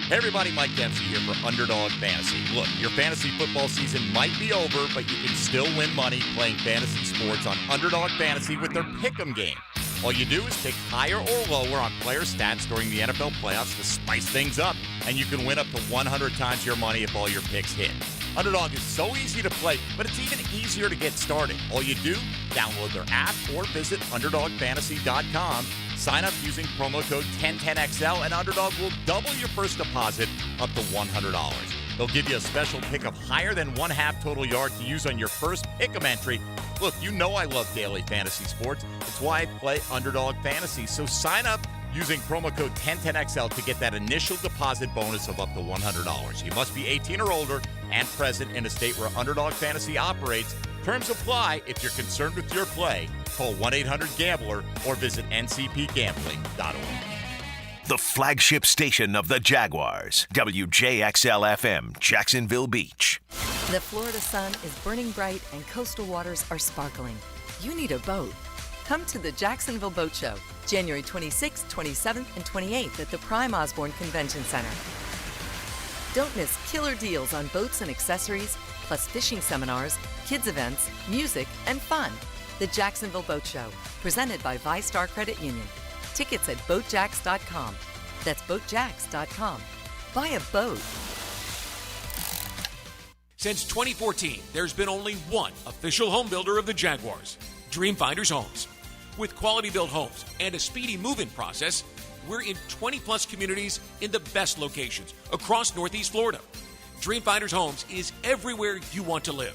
S5: Hey everybody, Mike Dempsey here for Underdog Fantasy. Look, your fantasy football season might be over, but you can still win money playing fantasy sports on Underdog Fantasy with their Pick'em game. All you do is pick higher or lower on player stats during the NFL playoffs to spice things up, and you can win up to 100 times your money if all your picks hit. Underdog is so easy to play, but it's even easier to get started. All you do, download their app or visit UnderdogFantasy.com. Sign up using promo code 1010XL, and Underdog will double your first deposit up to $100. They'll give you a special pick of higher than 1/2 total yard to use on your first pick'em entry. Look, you know I love daily fantasy sports. It's why I play Underdog Fantasy. So sign up using promo code 1010XL to get that initial deposit bonus of up to $100. You must be 18 or older and present in a state where Underdog Fantasy operates. Terms apply. If you're concerned with your play, call 1-800-GAMBLER or visit ncpgambling.org.
S1: The flagship station of the Jaguars, WJXL-FM, Jacksonville Beach.
S8: The Florida sun is burning bright and coastal waters are sparkling. You need a boat. Come to the Jacksonville Boat Show, January 26th, 27th, and 28th at the Prime Osborne Convention Center. Don't miss killer deals on boats and accessories, plus fishing seminars, kids events, music, and fun. The Jacksonville Boat Show, presented by ViStar Credit Union. Tickets at boatjacks.com. That's boatjacks.com. Buy a boat.
S9: Since 2014, there's been only one official home builder of the Jaguars, Dreamfinders Homes. With quality-built homes and a speedy move-in process, we're in 20-plus communities in the best locations across Northeast Florida. Dreamfinders Homes is everywhere you want to live.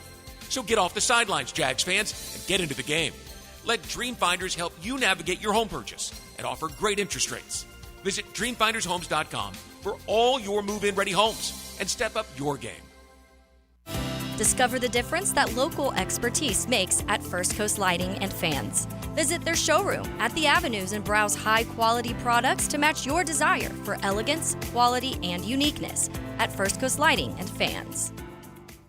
S9: So get off the sidelines, Jags fans, and get into the game. Let Dreamfinders help you navigate your home purchase and offer great interest rates. Visit DreamfindersHomes.com for all your move-in ready homes and step up your game.
S12: Discover the difference that local expertise makes at First Coast Lighting and Fans. Visit their showroom at the Avenues and browse high-quality products to match your desire for elegance, quality, and uniqueness at First Coast Lighting and Fans.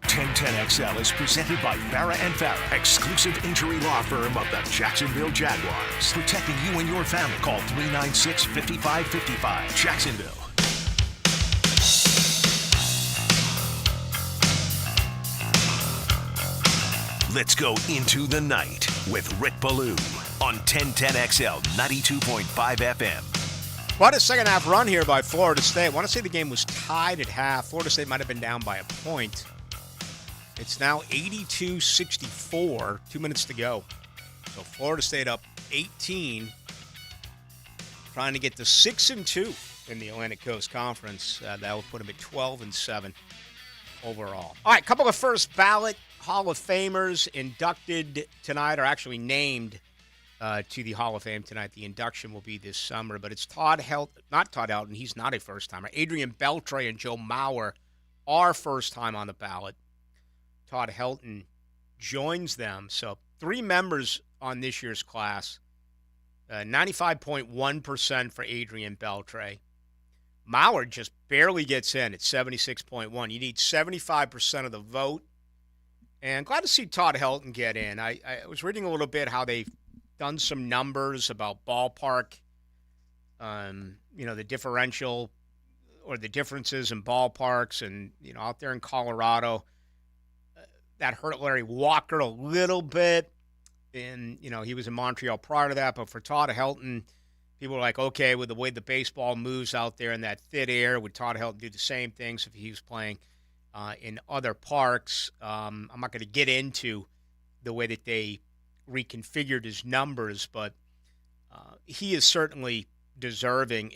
S1: 1010XL is presented by Farah and Farah, exclusive injury law firm of the Jacksonville Jaguars. Protecting you and your family. Call 396-5555. Jacksonville. Let's go into the night with Rick Ballou on 1010XL 92.5 FM.
S2: What a second half run here by Florida State. I want to say the game was tied at half. Florida State might have been down by a point. It's now 82-64, 2 minutes to go. So Florida State up 18, trying to get to 6-2 in the Atlantic Coast Conference. That will put them at 12-7 overall. All right, a couple of first ballot Hall of Famers inducted tonight, or actually named to the Hall of Fame tonight. The induction will be this summer, but it's not Todd Helton. He's not a first-timer. Adrian Beltre and Joe Mauer are first time on the ballot. Todd Helton joins them. So 3 members on this year's class. 95.1% for Adrian Beltre. Mauer just barely gets in at 76.1. You need 75% of the vote. And glad to see Todd Helton get in. I was reading a little bit how they've done some numbers about ballpark, the differential or the differences in ballparks. And, out there in Colorado, that hurt Larry Walker a little bit. And, he was in Montreal prior to that. But for Todd Helton, people were like, okay, with the way the baseball moves out there in that thin air, would Todd Helton do the same things if he was playing in other parks? I'm not going to get into the way that they reconfigured his numbers, but he is certainly deserving.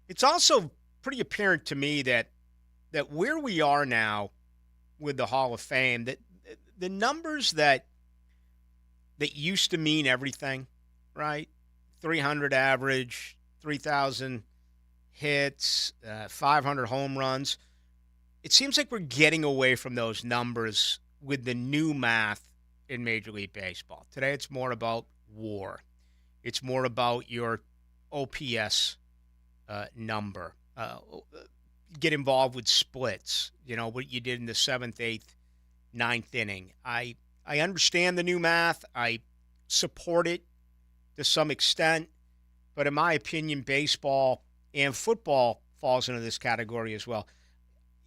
S2: It's also pretty apparent to me that where we are now with the Hall of Fame, that the numbers that used to mean everything, right? 300 average, 3,000 hits, 500 home runs. It seems like we're getting away from those numbers with the new math in Major League Baseball. Today it's more about WAR. It's more about your OPS number. Get involved with splits, what you did in the 7th, 8th, 9th inning. I understand the new math. I support it to some extent. But in my opinion, baseball and football falls into this category as well.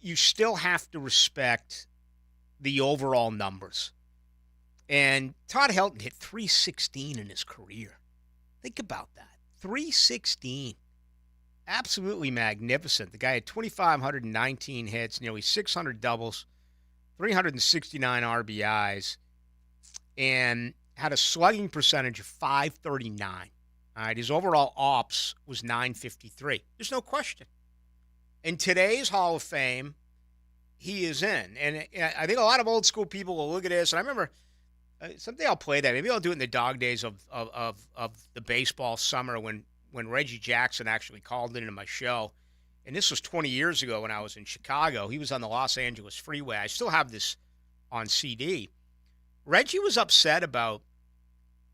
S2: You still have to respect the overall numbers. And Todd Helton hit 316 in his career. Think about that. 316. Absolutely magnificent. The guy had 2,519 hits, nearly 600 doubles, 369 RBIs, and had a slugging percentage of .539. All right, his overall ops was .953. There's no question. In today's Hall of Fame, he is in. And I think a lot of old school people will look at this, and I remember someday I'll play that. Maybe I'll do it in the dog days of the baseball summer when Reggie Jackson actually called into my show. And this was 20 years ago when I was in Chicago. He was on the Los Angeles Freeway. I still have this on CD. Reggie was upset about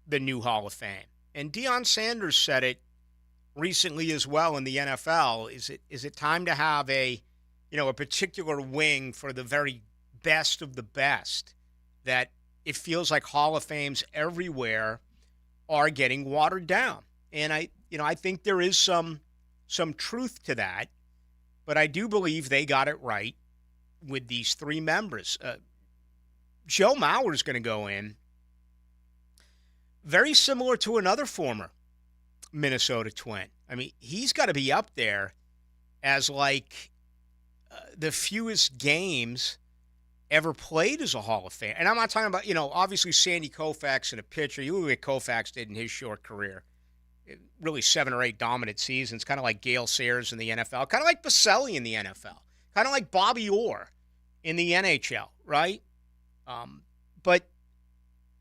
S2: the new Hall of Fame. And Deion Sanders said it recently as well in the NFL. Is it time to have a particular wing for the very best of the best, that it feels like Hall of Fames everywhere are getting watered down? And I think there is some truth to that, but I do believe they got it right with these three members. Joe Mauer is going to go in very similar to another former Minnesota Twin. I mean, he's got to be up there as like the fewest games ever played as a Hall of Fame. And I'm not talking about, obviously Sandy Koufax and a pitcher. You look at what Koufax did in his short career. Really 7 or 8 dominant seasons, kind of like Gale Sayers in the NFL, kind of like Baselli in the NFL, kind of like Bobby Orr in the NHL, right? But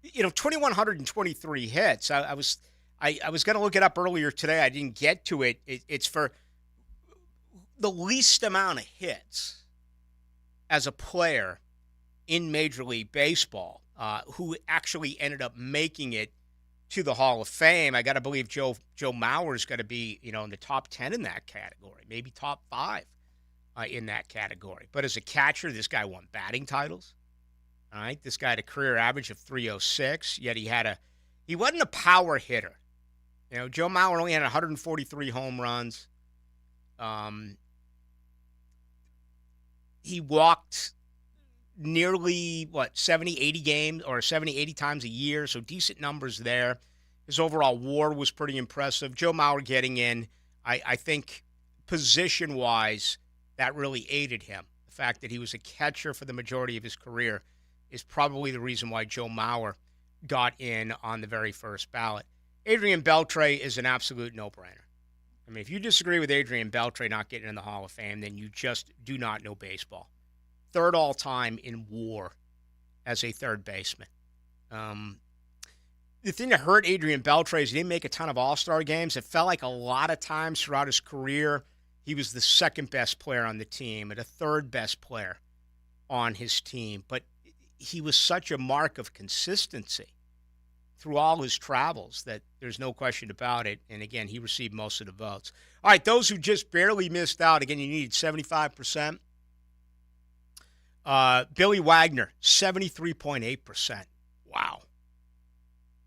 S2: 2,123 hits. I was going to look it up earlier today. I didn't get to it. It's for the least amount of hits as a player in Major League Baseball who actually ended up making it to the Hall of Fame. I got to believe Joe Mauer's got to be, in the top 10 in that category, maybe top 5 in that category. But as a catcher, this guy won batting titles. All right, this guy had a career average of 306, yet he wasn't a power hitter. Joe Mauer only had 143 home runs. He walked nearly, 70, 80 games, or 70, 80 times a year, so decent numbers there. His overall WAR was pretty impressive. Joe Mauer getting in, I think position-wise, that really aided him. The fact that he was a catcher for the majority of his career is probably the reason why Joe Mauer got in on the very first ballot. Adrian Beltre is an absolute no-brainer. I mean, if you disagree with Adrian Beltre not getting in the Hall of Fame, then you just do not know baseball. 3rd all-time in WAR as a third baseman. The thing that hurt Adrian Beltre is he didn't make a ton of all-star games. It felt like a lot of times throughout his career, he was the 2nd-best player on the team and a 3rd-best player on his team. But he was such a mark of consistency through all his travels that there's no question about it. And, again, he received most of the votes. All right, those who just barely missed out, again, you needed 75%. Billy Wagner, 73.8%. Wow.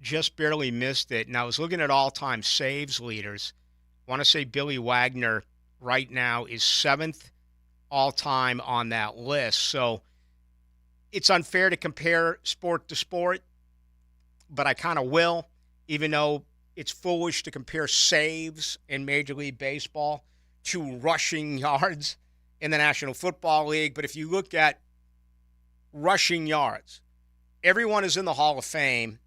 S2: Just barely missed it. And I was looking at all-time saves leaders. I want to say Billy Wagner right now is 7th all-time on that list. So it's unfair to compare sport to sport, but I kind of will, even though it's foolish to compare saves in Major League Baseball to rushing yards in the National Football League. But if you look at rushing yards, everyone is in the Hall of Fame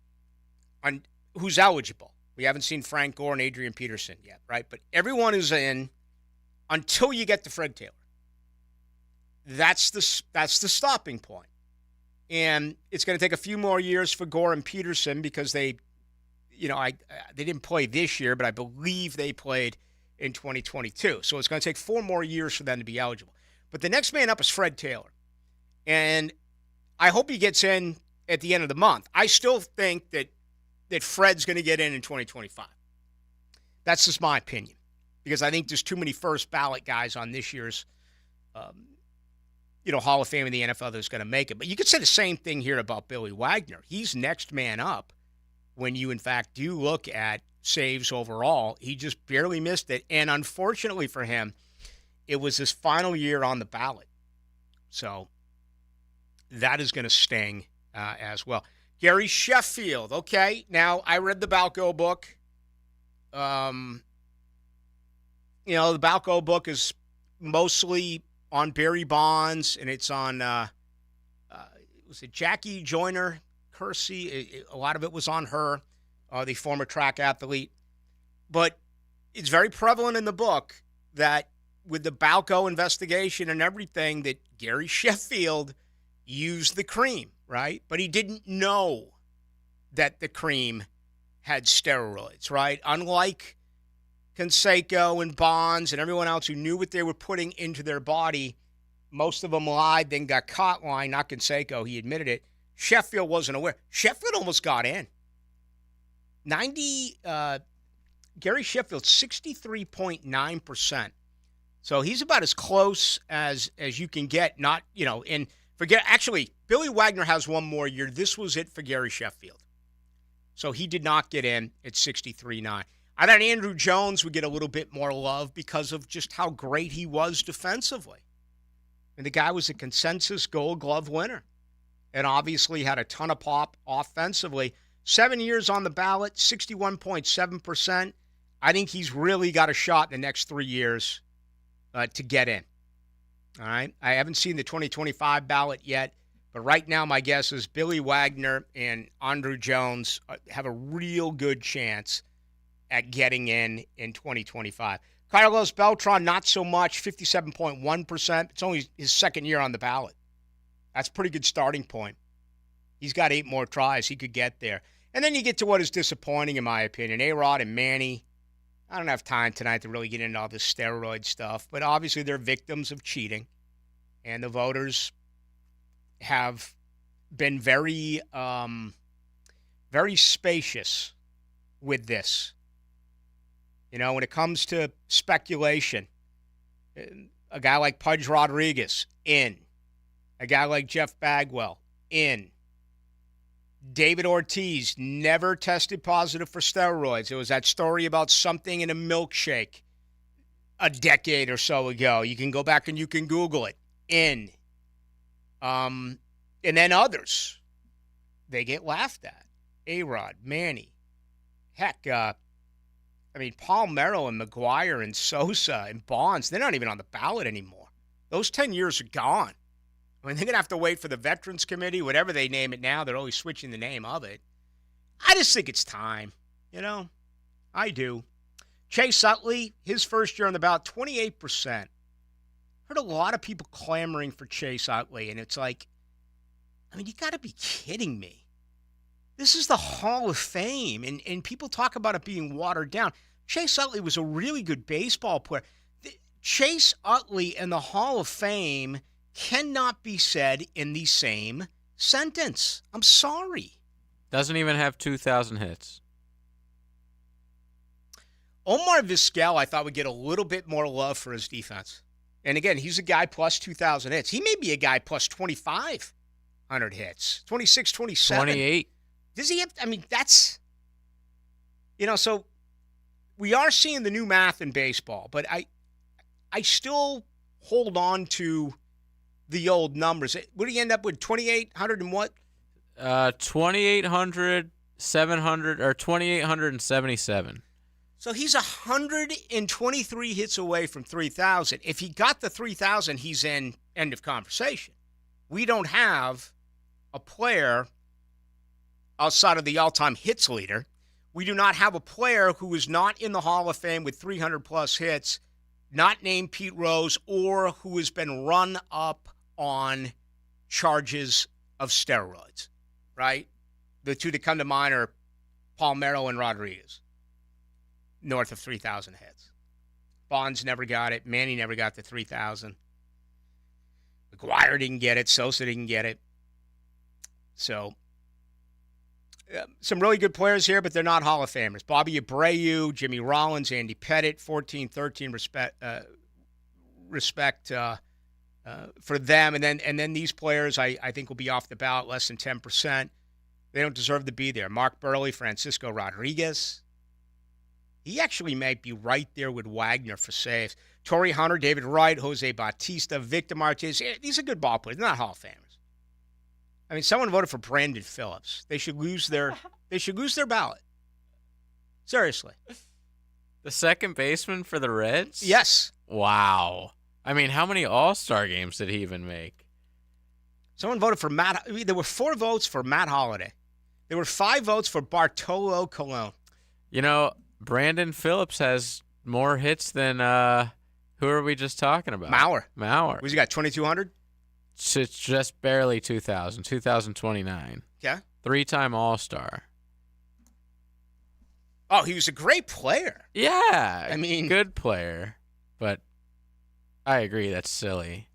S2: on who's eligible. We haven't seen Frank Gore and Adrian Peterson yet, right? But everyone is in until you get to Fred Taylor. That's the stopping point. And it's going to take a few more years for Gore and Peterson because they didn't play this year, but I believe they played in 2022. So it's going to take 4 more years for them to be eligible. But the next man up is Fred Taylor. And I hope he gets in at the end of the month. I still think that Fred's going to get in 2025. That's just my opinion, because I think there's too many first ballot guys on this year's Hall of Fame in the NFL that's going to make it. But you could say the same thing here about Billy Wagner. He's next man up when you, in fact, do look at saves overall. He just barely missed it. And unfortunately for him, it was his final year on the ballot. So that is going to sting as well. Gary Sheffield. Okay, now I read the Balco book. The Balco book is mostly on Barry Bonds, and it's on, was it Jackie Joyner Kersey? A lot of it was on her, the former track athlete. But it's very prevalent in the book that with the Balco investigation and everything, that Gary Sheffield used the cream, right? But he didn't know that the cream had steroids, right? Unlike Canseco and Bonds and everyone else who knew what they were putting into their body, most of them lied, then got caught lying. Not Canseco, he admitted it. Sheffield wasn't aware. Sheffield almost got in. Gary Sheffield, 63.9%. So he's about as close as you can get. Not, and forget, actually, Billy Wagner has one more year. This was it for Gary Sheffield. So he did not get in at 63.9. I thought Andrew Jones would get a little bit more love because of just how great he was defensively. And the guy was a consensus Gold Glove winner and obviously had a ton of pop offensively. 7 years on the ballot, 61.7%. I think he's really got a shot in the next 3 years to get in. All right? I haven't seen the 2025 ballot yet, but right now my guess is Billy Wagner and Andrew Jones have a real good chance at getting in 2025. Carlos Beltran, not so much, 57.1%. It's only his second year on the ballot. That's a pretty good starting point. He's got 8 more tries. He could get there. And then you get to what is disappointing, in my opinion. A-Rod and Manny. I don't have time tonight to really get into all this steroid stuff, but obviously they're victims of cheating. And the voters have been very, very spacious with this. When it comes to speculation, a guy like Pudge Rodriguez, in. A guy like Jeff Bagwell, in. David Ortiz never tested positive for steroids. There was that story about something in a milkshake a decade or so ago. You can go back and you can Google it. In. And then others, they get laughed at. A-Rod, Manny. Heck, Palmeiro and McGuire and Sosa and Bonds, they're not even on the ballot anymore. Those 10 years are gone. They're going to have to wait for the Veterans Committee, whatever they name it now. They're always switching the name of it. I just think it's time. I do. Chase Utley, his first year on the ballot, 28%. Heard a lot of people clamoring for Chase Utley, and it's like, you got to be kidding me. This is the Hall of Fame, and people talk about it being watered down. Chase Utley was a really good baseball player. Chase Utley and the Hall of Fame cannot be said in the same sentence. I'm sorry.
S3: Doesn't even have 2,000 hits.
S2: Omar Vizquel, I thought, would get a little bit more love for his defense. And again, he's a guy plus 2,000 hits. He may be a guy plus 2,500 hits. 26, 27.
S3: 28.
S2: Does he have, that's, so we are seeing the new math in baseball, but I still hold on to the old numbers. What do you end up with, 2,800 and what?
S3: 2,800, 700, or 2,877.
S2: So he's 123 hits away from 3,000. If he got the 3,000, he's in, end of conversation. We don't have a player outside of the all-time hits leader. We do not have a player who is not in the Hall of Fame with 300-plus hits, not named Pete Rose, or who has been run up on charges of steroids, right? The two that come to mind are Palmeiro and Rodriguez, north of 3,000 hits. Bonds never got it. Manny never got the 3,000. McGuire didn't get it. Sosa didn't get it. So some really good players here, but they're not Hall of Famers. Bobby Abreu, Jimmy Rollins, Andy Pettit, 14, 13 respect for them. And then these players I think will be off the ballot, less than 10%. They don't deserve to be there. Mark Burley, Francisco Rodriguez. He actually might be right there with Wagner for saves. Torrey Hunter, David Wright, Jose Bautista, Victor Martinez. These are good ball players. They're not Hall of Famers. I mean, someone voted for Brandon Phillips. They should lose their ballot. Seriously.
S3: The second baseman for the Reds?
S2: Yes.
S3: Wow. I mean, how many All-Star games did he even make?
S2: Someone voted for Matt. There were 4 votes for Matt Holliday. There were 5 votes for Bartolo Colon.
S3: You know, Brandon Phillips has more hits than who are we just talking about? Mauer.
S2: Who's he got, 2,200?
S3: It's just barely 2,000, 2,029.
S2: Yeah.
S3: 3-time All-Star.
S2: Oh, he was a great player.
S3: Yeah.
S2: I mean,
S3: good player, but I agree that's silly.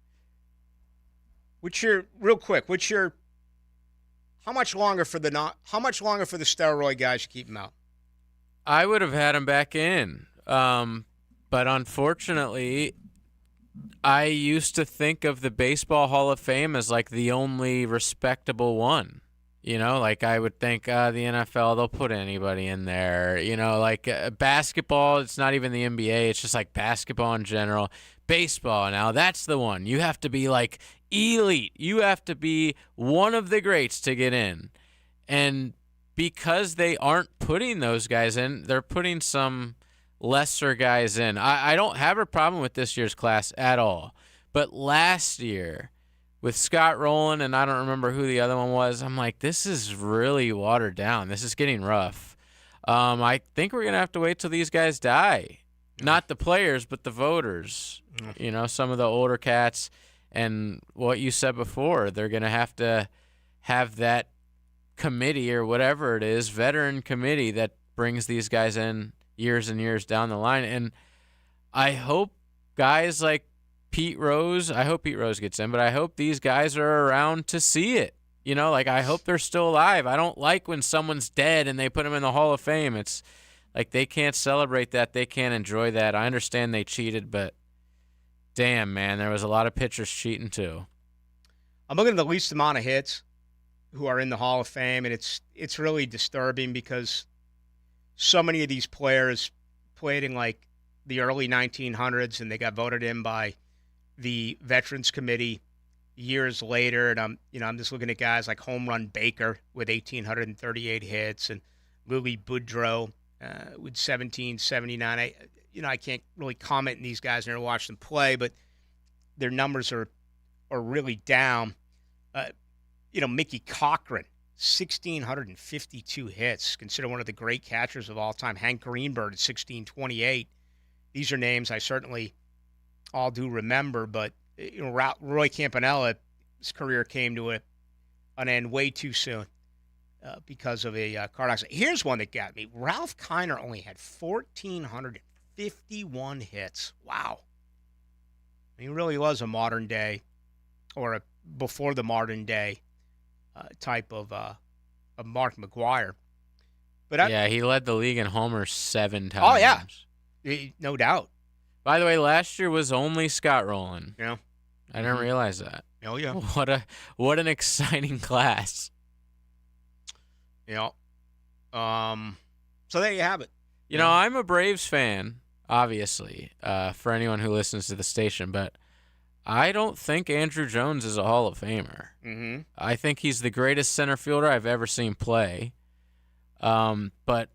S2: How much longer for the steroid guys to keep him out?
S3: I would have had him back in. But unfortunately, I used to think of the Baseball Hall of Fame as like the only respectable one. You know, like I would think the NFL, they'll put anybody in there. You know, like basketball, it's not even the NBA. It's just like basketball in general. Baseball, now that's the one. You have to be like elite. You have to be one of the greats to get in. And because they aren't putting those guys in, they're putting some lesser guys in. I don't have a problem with this year's class at all. But last year, with Scott Rowland, and I don't remember who the other one was, I'm like, this is really watered down. This is getting rough. I think we're going to have to wait till these guys die. Not the players, but the voters. You know, some of the older cats. And what you said before, they're going to have that committee or whatever it is, veteran committee that brings these guys in years and years down the line. And I hope guys like Pete Rose, I hope Pete Rose gets in, but I hope these guys are around to see it. You know, like I hope they're still alive. I don't like when someone's dead and they put them in the Hall of Fame. It's like they can't celebrate that. They can't enjoy that. I understand they cheated, but damn, man, there was a lot of pitchers cheating too.
S2: I'm looking at the least amount of hits who are in the Hall of Fame, and it's really disturbing because so many of these players played in like the early 1900s, and they got voted in by the Veterans Committee years later. And I'm just looking at guys like Home Run Baker with 1,838 hits, and Louis Boudreau with 1,779. I can't really comment on these guys. I never watched them play, but their numbers are really down. Mickey Cochran, 1,652 hits, considered one of the great catchers of all time. Hank Greenberg at 1,628. These are names I certainly all do remember, but Roy Campanella, his career came to an end way too soon because of a car accident. Here's one that got me. Ralph Kiner only had 1,451 hits. Wow. He really was a modern day, or a before the modern day type of Mark McGwire. But
S3: he led the league in homers 7 times.
S2: Oh, yeah. No doubt.
S3: By the way, last year was only Scott Rowland.
S2: Yeah.
S3: I didn't realize that.
S2: Oh, yeah.
S3: What an exciting class.
S2: Yeah. So there you have it.
S3: You know, I'm a Braves fan, obviously, for anyone who listens to the station, but I don't think Andrew Jones is a Hall of Famer.
S2: Mm-hmm.
S3: I think he's the greatest center fielder I've ever seen play. But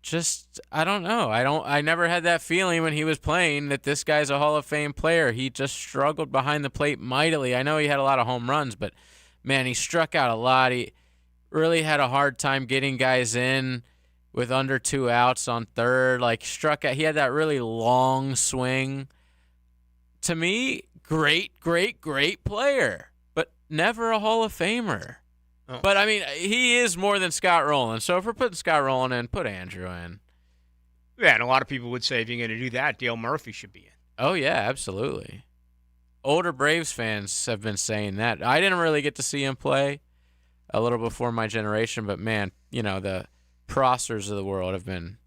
S3: just, I don't know. I never had that feeling when he was playing that this guy's a Hall of Fame player. He just struggled behind the plate mightily. I know he had a lot of home runs, but man, he struck out a lot. He really had a hard time getting guys in with under 2 outs on third. Like, struck out. He had that really long swing. To me, great player, but never a Hall of Famer. Oh. But, I mean, he is more than Scott Rowland. So if we're putting Scott Rowland in, put Andrew in.
S2: Yeah, and a lot of people would say if you're going to do that, Dale Murphy should be in.
S3: Oh, yeah, absolutely. Older Braves fans have been saying that. I didn't really get to see him play. a little before my generation, but man, the Prosters of the world have been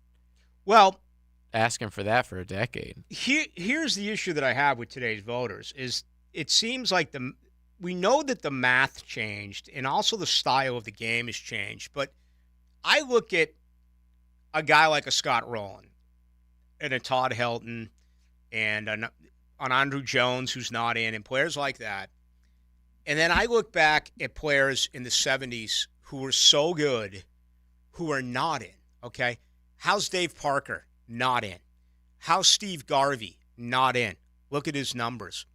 S3: asking for that for a decade.
S2: Here's the issue that I have with today's voters is it seems like we know that the math changed and also the style of the game has changed, but I look at a guy like a Scott Rowland and a Todd Helton and an Andrew Jones who's not in and players like that. And then I look back at players in the 70s who were so good who are not in, okay? How's Dave Parker? Not in. How's Steve Garvey? Not in. Look at his numbers.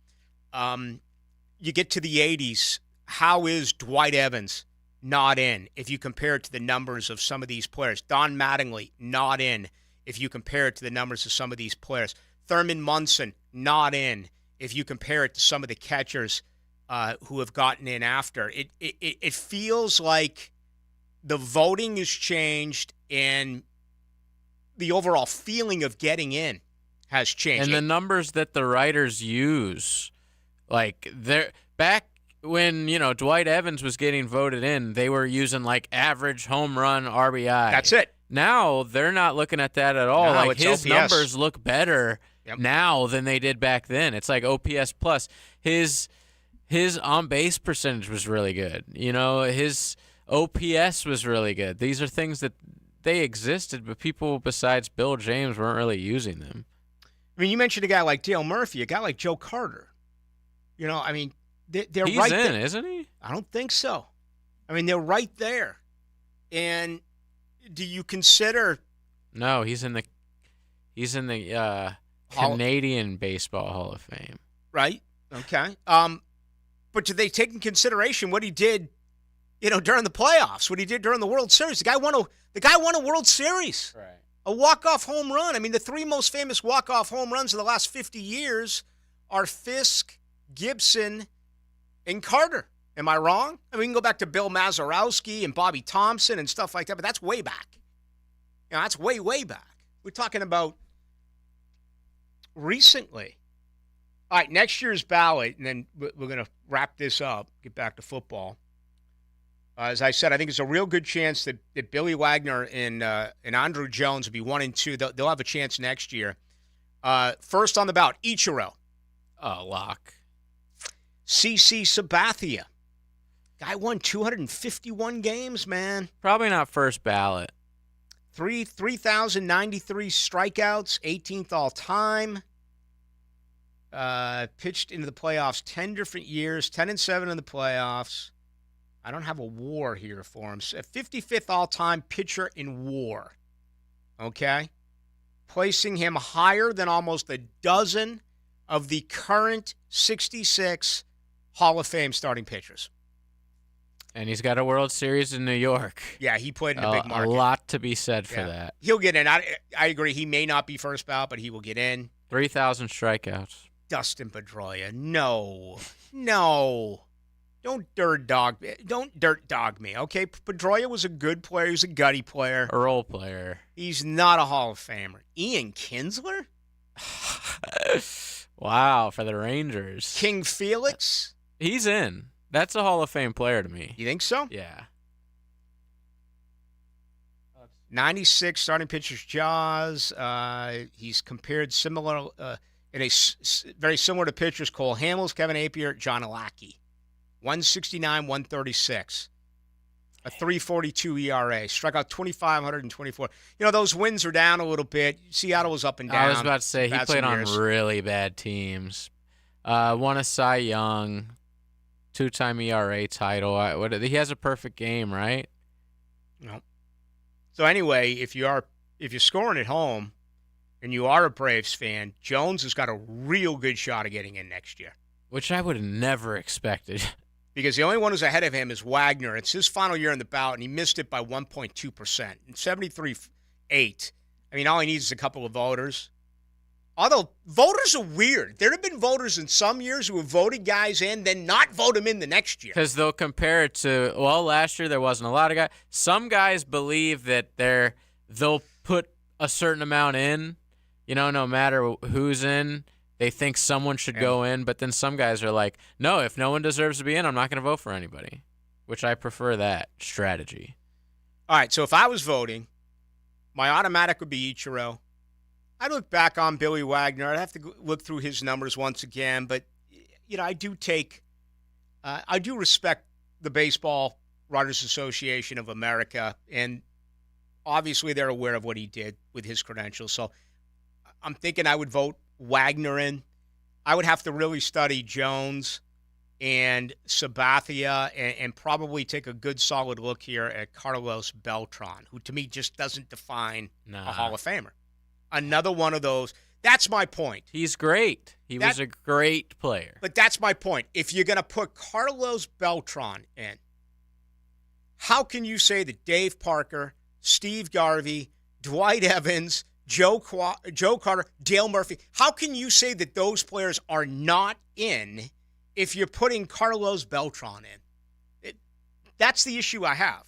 S2: You get to the 80s. How is Dwight Evans? Not in if you compare it to the numbers of some of these players. Don Mattingly, not in if you compare it to the numbers of some of these players. Thurman Munson, not in if you compare it to some of the catchers who have gotten in after. It feels like the voting has changed and the overall feeling of getting in has changed.
S3: And the numbers that the writers use, like back when, Dwight Evans was getting voted in, they were using like average home run RBI.
S2: That's it.
S3: Now they're not looking at that at all.
S2: No,
S3: like
S2: it's
S3: his
S2: OPS.
S3: numbers look better now than they did back then. It's like OPS plus. His on base percentage was really good. His OPS was really good. These are things that they existed, but people besides Bill James weren't really using them.
S2: I mean, you mentioned a guy like Dale Murphy, a guy like Joe Carter. They're
S3: He's
S2: right
S3: in,
S2: there.
S3: Isn't he?
S2: I don't think so. I mean, they're right there. And do you consider?
S3: No, he's in the Canadian Baseball Hall of Fame.
S2: Right. Okay. But do they take in consideration what he did, during the playoffs, what he did during the World Series? The guy won a World Series.
S3: Right.
S2: A walk-off home run. I mean, the three most famous walk-off home runs of the last 50 years are Fisk, Gibson, and Carter. Am I wrong? I mean, we can go back to Bill Mazeroski and Bobby Thompson and stuff like that, but that's way back. That's way, way back. We're talking about recently. All right, next year's ballot, and then we're going to wrap this up, get back to football. As I said, I think it's a real good chance that Billy Wagner and Andrew Jones will be 1 and 2. They'll have a chance next year. First on the ballot, Ichiro.
S3: Oh, lock.
S2: CC Sabathia. Guy won 251 games, man.
S3: Probably not first ballot.
S2: 3,093 strikeouts, 18th all time. Pitched into the playoffs 10 different years, 10-7 in the playoffs. I don't have a WAR here for him. 55th all-time pitcher in WAR. Okay? Placing him higher than almost a dozen of the current 66 Hall of Fame starting pitchers.
S3: And he's got a World Series in New York.
S2: Yeah, he played in a big market.
S3: A lot to be said for that.
S2: He'll get in. I agree. He may not be first ballot, but he will get in.
S3: 3,000 strikeouts.
S2: Dustin Pedroia. No. Don't dirt dog me, okay? Pedroia was a good player. He was a gutty player.
S3: A role player.
S2: He's not a Hall of Famer. Ian Kinsler?
S3: Wow, for the Rangers.
S2: King Felix?
S3: He's in. That's a Hall of Fame player to me.
S2: You think so?
S3: Yeah.
S2: 96 starting pitchers, Jaws. He's compared very similar to pitchers Cole Hamels, Kevin Appier, John Lackey. 169, 136. A 3.42 ERA. Struck out 2,524. Those wins are down a little bit. Seattle was up and down.
S3: I was about to say, he played on really bad teams. Won a Cy Young, 2-time ERA title. He has a perfect game, right?
S2: No. So anyway, if you're scoring at home and you are a Braves fan, Jones has got a real good shot of getting in next year.
S3: Which I would have never expected.
S2: Because the only one who's ahead of him is Wagner. It's his final year in the ballot, and he missed it by 1.2%. And 73.8. I mean, all he needs is a couple of voters. Although voters are weird. There have been voters in some years who have voted guys in, then not vote them in the next year.
S3: Because they'll compare it to, last year there wasn't a lot of guys. Some guys believe that they'll put a certain amount in, no matter who's in. They think someone should go in, but then some guys are like, no, if no one deserves to be in, I'm not going to vote for anybody. which I prefer that strategy.
S2: All right, so if I was voting, my automatic would be Ichiro. I'd look back on Billy Wagner. I'd have to look through his numbers once again, but I do respect the Baseball Writers Association of America, and obviously they're aware of what he did with his credentials. So I'm thinking I would vote Wagner in. I would have to really study Jones and Sabathia and probably take a good solid look here at Carlos Beltran, who to me just doesn't define a Hall of Famer. Another one of those. That's my point.
S3: He's great. He was a great player.
S2: But that's my point. If you're going to put Carlos Beltran in, how can you say that Dave Parker, Steve Garvey, Dwight Evans, Joe Carter, Dale Murphy, how can you say that those players are not in if you're putting Carlos Beltran in? That's the issue I have.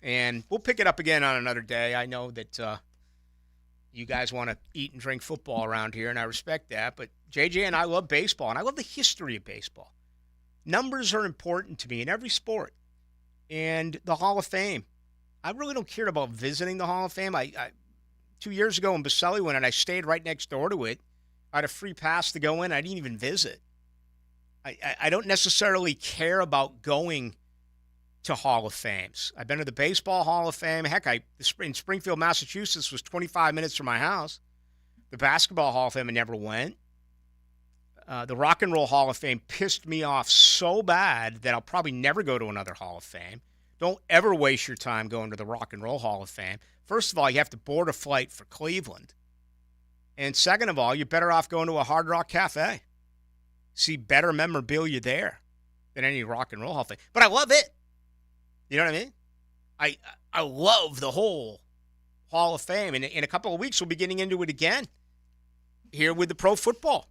S2: And we'll pick it up again on another day. I know that you guys want to eat and drink football around here, and I respect that. But JJ and I love baseball, and I love the history of baseball. Numbers are important to me in every sport. And the Hall of Fame. I really don't care about visiting the Hall of Fame. I 2 years ago when Baselli went, and I stayed right next door to it. I had a free pass to go in. I didn't even visit. I don't necessarily care about going to Hall of Fames. I've been to the Baseball Hall of Fame. Heck, in Springfield, Massachusetts was 25 minutes from my house. The Basketball Hall of Fame, I never went. The Rock and Roll Hall of Fame pissed me off so bad that I'll probably never go to another Hall of Fame. Don't ever waste your time going to the Rock and Roll Hall of Fame. First of all, you have to board a flight for Cleveland. And second of all, you're better off going to a Hard Rock Cafe. See better memorabilia there than any Rock and Roll Hall of Fame. But I love it. You know what I mean? I love the whole Hall of Fame. And in a couple of weeks, we'll be getting into it again here with the Pro Football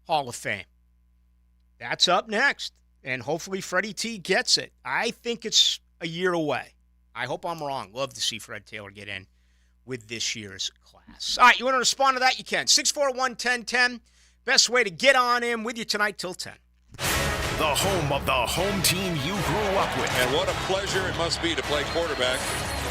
S2: Hall of Fame. That's up next. And hopefully Freddie T gets it. I think it's a year away. I hope I'm wrong. Love to see Fred Taylor get in with this year's class. All right, you want to respond to that? You can. 641-1010. Best way to get on in with you tonight till 10.
S1: The home of the home team you grew up with.
S14: And what a pleasure it must be to play quarterback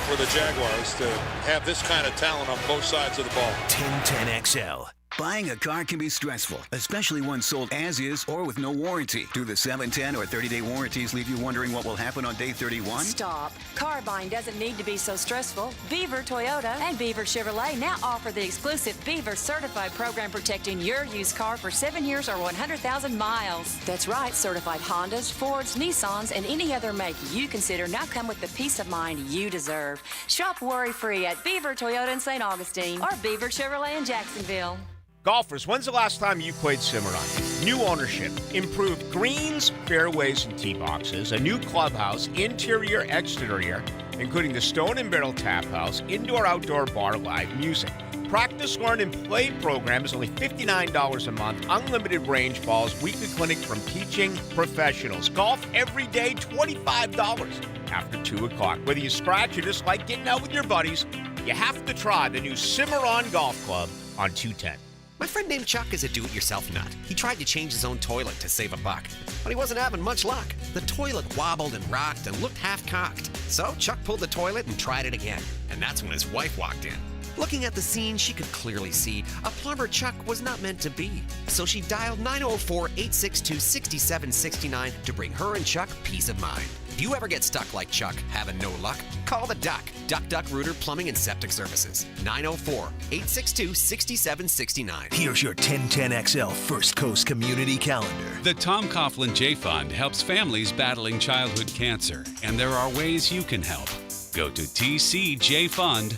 S14: for the Jaguars, to have this kind of talent on both sides of the ball.
S1: 1010XL.
S15: Buying a car can be stressful, especially one sold as is or with no warranty. Do the 7, 10, or 30-day warranties leave you wondering what will happen on day 31?
S16: Stop. Car buying doesn't need to be so stressful. Beaver Toyota and Beaver Chevrolet now offer the exclusive Beaver Certified program protecting your used car for 7 years or 100,000 miles. That's right. Certified Hondas, Fords, Nissans, and any other make you consider now come with the peace of mind you deserve. Shop worry-free at Beaver Toyota in St. Augustine or Beaver Chevrolet in Jacksonville.
S2: Golfers, when's the last time you played Cimarron? New ownership, improved greens, fairways, and tee boxes, a new clubhouse, interior, exterior, including the Stone and Barrel Tap House, indoor-outdoor bar, live music. Practice, learn, and play program is only $59 a month. Unlimited range balls, weekly clinic from teaching professionals. Golf every day, $25 after 2 o'clock. Whether you scratch or just like getting out with your buddies, you have to try the new Cimarron Golf Club on 210.
S18: My friend named Chuck is a do-it-yourself nut. He tried to change his own toilet to save a buck, but he wasn't having much luck. The toilet wobbled and rocked and looked half-cocked. So Chuck pulled the toilet and tried it again, and that's when his wife walked in. Looking at the scene, she could clearly see a plumber Chuck was not meant to be. So she dialed 904-862-6769 to bring her and Chuck peace of mind. If you ever get stuck like Chuck, having no luck, call the Duck. Duck Rooter Plumbing and Septic Services. 904-862-6769.
S1: Here's your 1010XL First Coast Community Calendar.
S19: The Tom Coughlin J Fund helps families battling childhood cancer, and there are ways you can help. Go to tcjfund.org.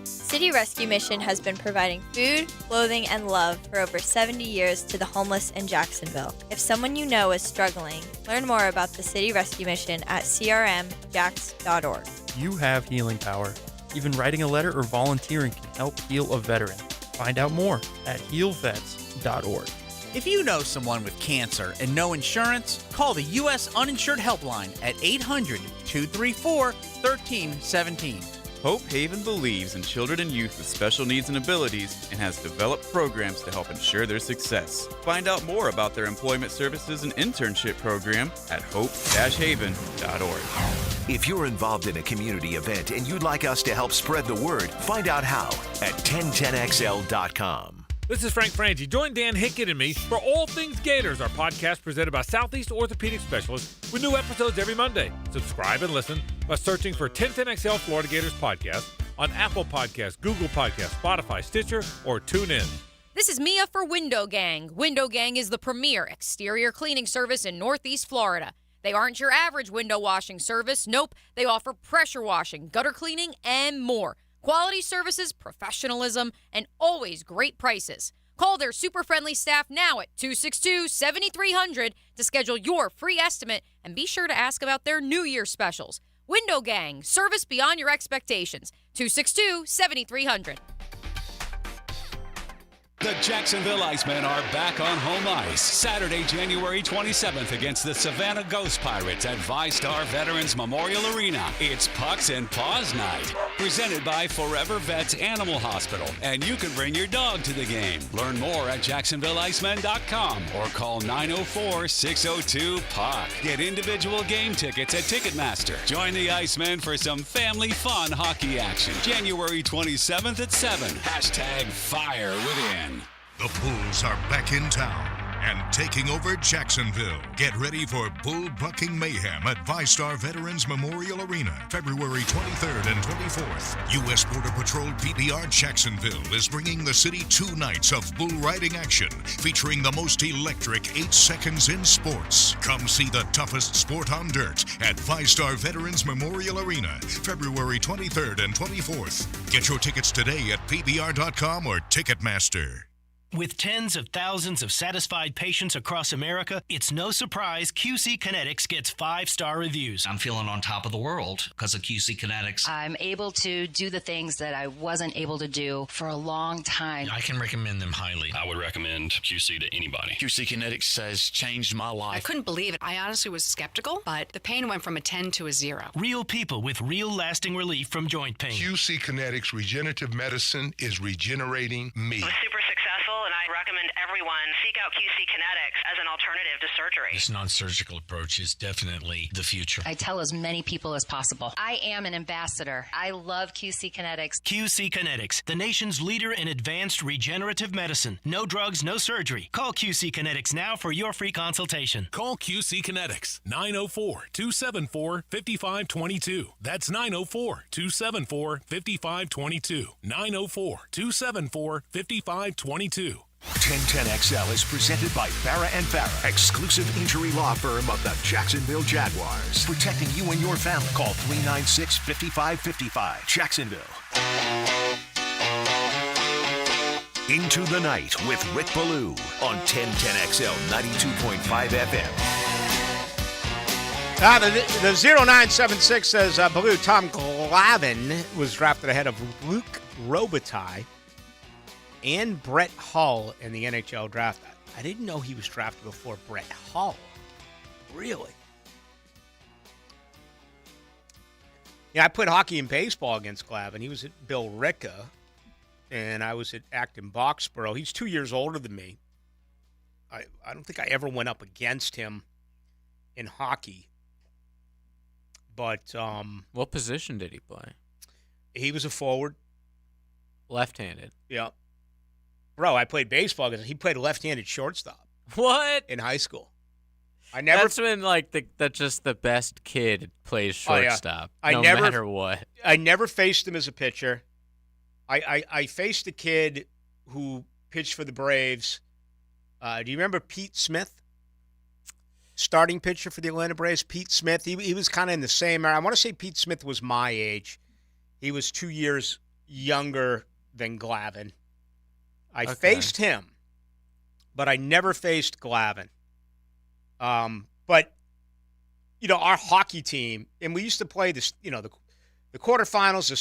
S26: City Rescue Mission has been providing food, clothing, and love for over 70 years to the homeless in Jacksonville. If someone you know is struggling, learn more about the City Rescue Mission at crmjax.org.
S27: You have healing power. Even writing a letter or volunteering can help heal a veteran. Find out more at healvets.org.
S10: If you know someone with cancer and no insurance, call the U.S. Uninsured Helpline at 800-234-1317.
S4: Hope Haven believes in children and youth with special needs and abilities and has developed programs to help ensure their success. Find out more about their employment services and internship program at hope-haven.org.
S1: If you're involved in a community event and you'd like us to help spread the word, find out how at 1010XL.com.
S20: This is Frank Frangie. Join Dan Hickett and me for All Things Gators, our podcast presented by Southeast Orthopedic Specialists with new episodes every Monday. Subscribe and listen by searching for 1010XL Florida Gators podcast on Apple Podcasts, Google Podcasts, Spotify, Stitcher, or TuneIn.
S21: This is Mia for Window Gang. Window Gang is the premier exterior cleaning service in Northeast Florida. They aren't your average window washing service. Nope, they offer pressure washing, gutter cleaning, and more. Quality services, professionalism, and always great prices. Call their super friendly staff now at 262-7300 to schedule your free estimate, and be sure to ask about their New Year specials. Window Gang, service beyond your expectations. 262-7300.
S19: The Jacksonville Icemen are back on home ice Saturday, January 27th against the Savannah Ghost Pirates at VyStar Veterans Memorial Arena. It's Pucks and Paws Night, presented by Forever Vets Animal Hospital, and you can bring your dog to the game. Learn more at jacksonvilleicemen.com or call 904-602-PUCK. Get individual game tickets at Ticketmaster. Join the Icemen for some family fun hockey action. January 27th at 7. #FireWithin.
S17: The Bulls are back in town and taking over Jacksonville. Get ready for bull-bucking mayhem at VyStar Veterans Memorial Arena, February 23rd and 24th. U.S. Border Patrol PBR Jacksonville is bringing the city 2 nights of bull riding action, featuring the most electric 8 seconds in sports. Come see the toughest sport on dirt at VyStar Veterans Memorial Arena, February 23rd and 24th. Get your tickets today at PBR.com or Ticketmaster.
S22: With tens of thousands of satisfied patients across America, it's no surprise QC Kinetics gets 5-star reviews.
S23: I'm feeling on top of the world because of QC Kinetics.
S24: I'm able to do the things that I wasn't able to do for a long time.
S23: I can recommend them highly.
S25: I would recommend QC to anybody.
S23: QC Kinetics has changed my life.
S28: I couldn't believe it. I honestly was skeptical, but the pain went from a 10 to a 0.
S22: Real people with real lasting relief from joint pain.
S29: QC Kinetics Regenerative Medicine is regenerating me.
S30: It was super successful, and I recommend everyone seek out QC Kinetics as an alternative to surgery.
S23: This non-surgical approach is definitely the future.
S24: I tell as many people as possible. I am an ambassador. I love QC Kinetics.
S22: QC Kinetics, the nation's leader in advanced regenerative medicine. No drugs, no surgery. Call QC Kinetics now for your free consultation.
S9: Call QC Kinetics, 904-274-5522. That's 904-274-5522. 904-274-5522.
S1: 1010XL is presented by Farah & Farah, exclusive injury law firm of the Jacksonville Jaguars. Protecting you and your family. Call 396-5555. Jacksonville. Into the Night with Rick Ballou on 1010XL 92.5 FM.
S2: The 0976 says, Ballou, Tom Glavine was drafted ahead of Luke Robitaille and Brett Hull in the NHL draft. I didn't know he was drafted before Brett Hull. Really? Yeah, I played hockey and baseball against Glavine. He was at Bill Ricca, and I was at Acton Boxborough. He's 2 years older than me. I don't think I ever went up against him in hockey. But
S3: what position did he play?
S2: He was a forward.
S3: Left-handed.
S2: Yeah. Bro, I played baseball because he played left-handed shortstop.
S3: What?
S2: In high school.
S3: That's when just the best kid plays shortstop.
S2: Oh, yeah.
S3: No matter what.
S2: I never faced him as a pitcher. I faced a kid who pitched for the Braves. Do you remember Pete Smith? Starting pitcher for the Atlanta Braves, Pete Smith. He was kind of in the same era. I want to say Pete Smith was my age. He was 2 years younger than Glavine. I faced him, but I never faced Glavine. But, our hockey team, and we used to play this, the quarterfinals,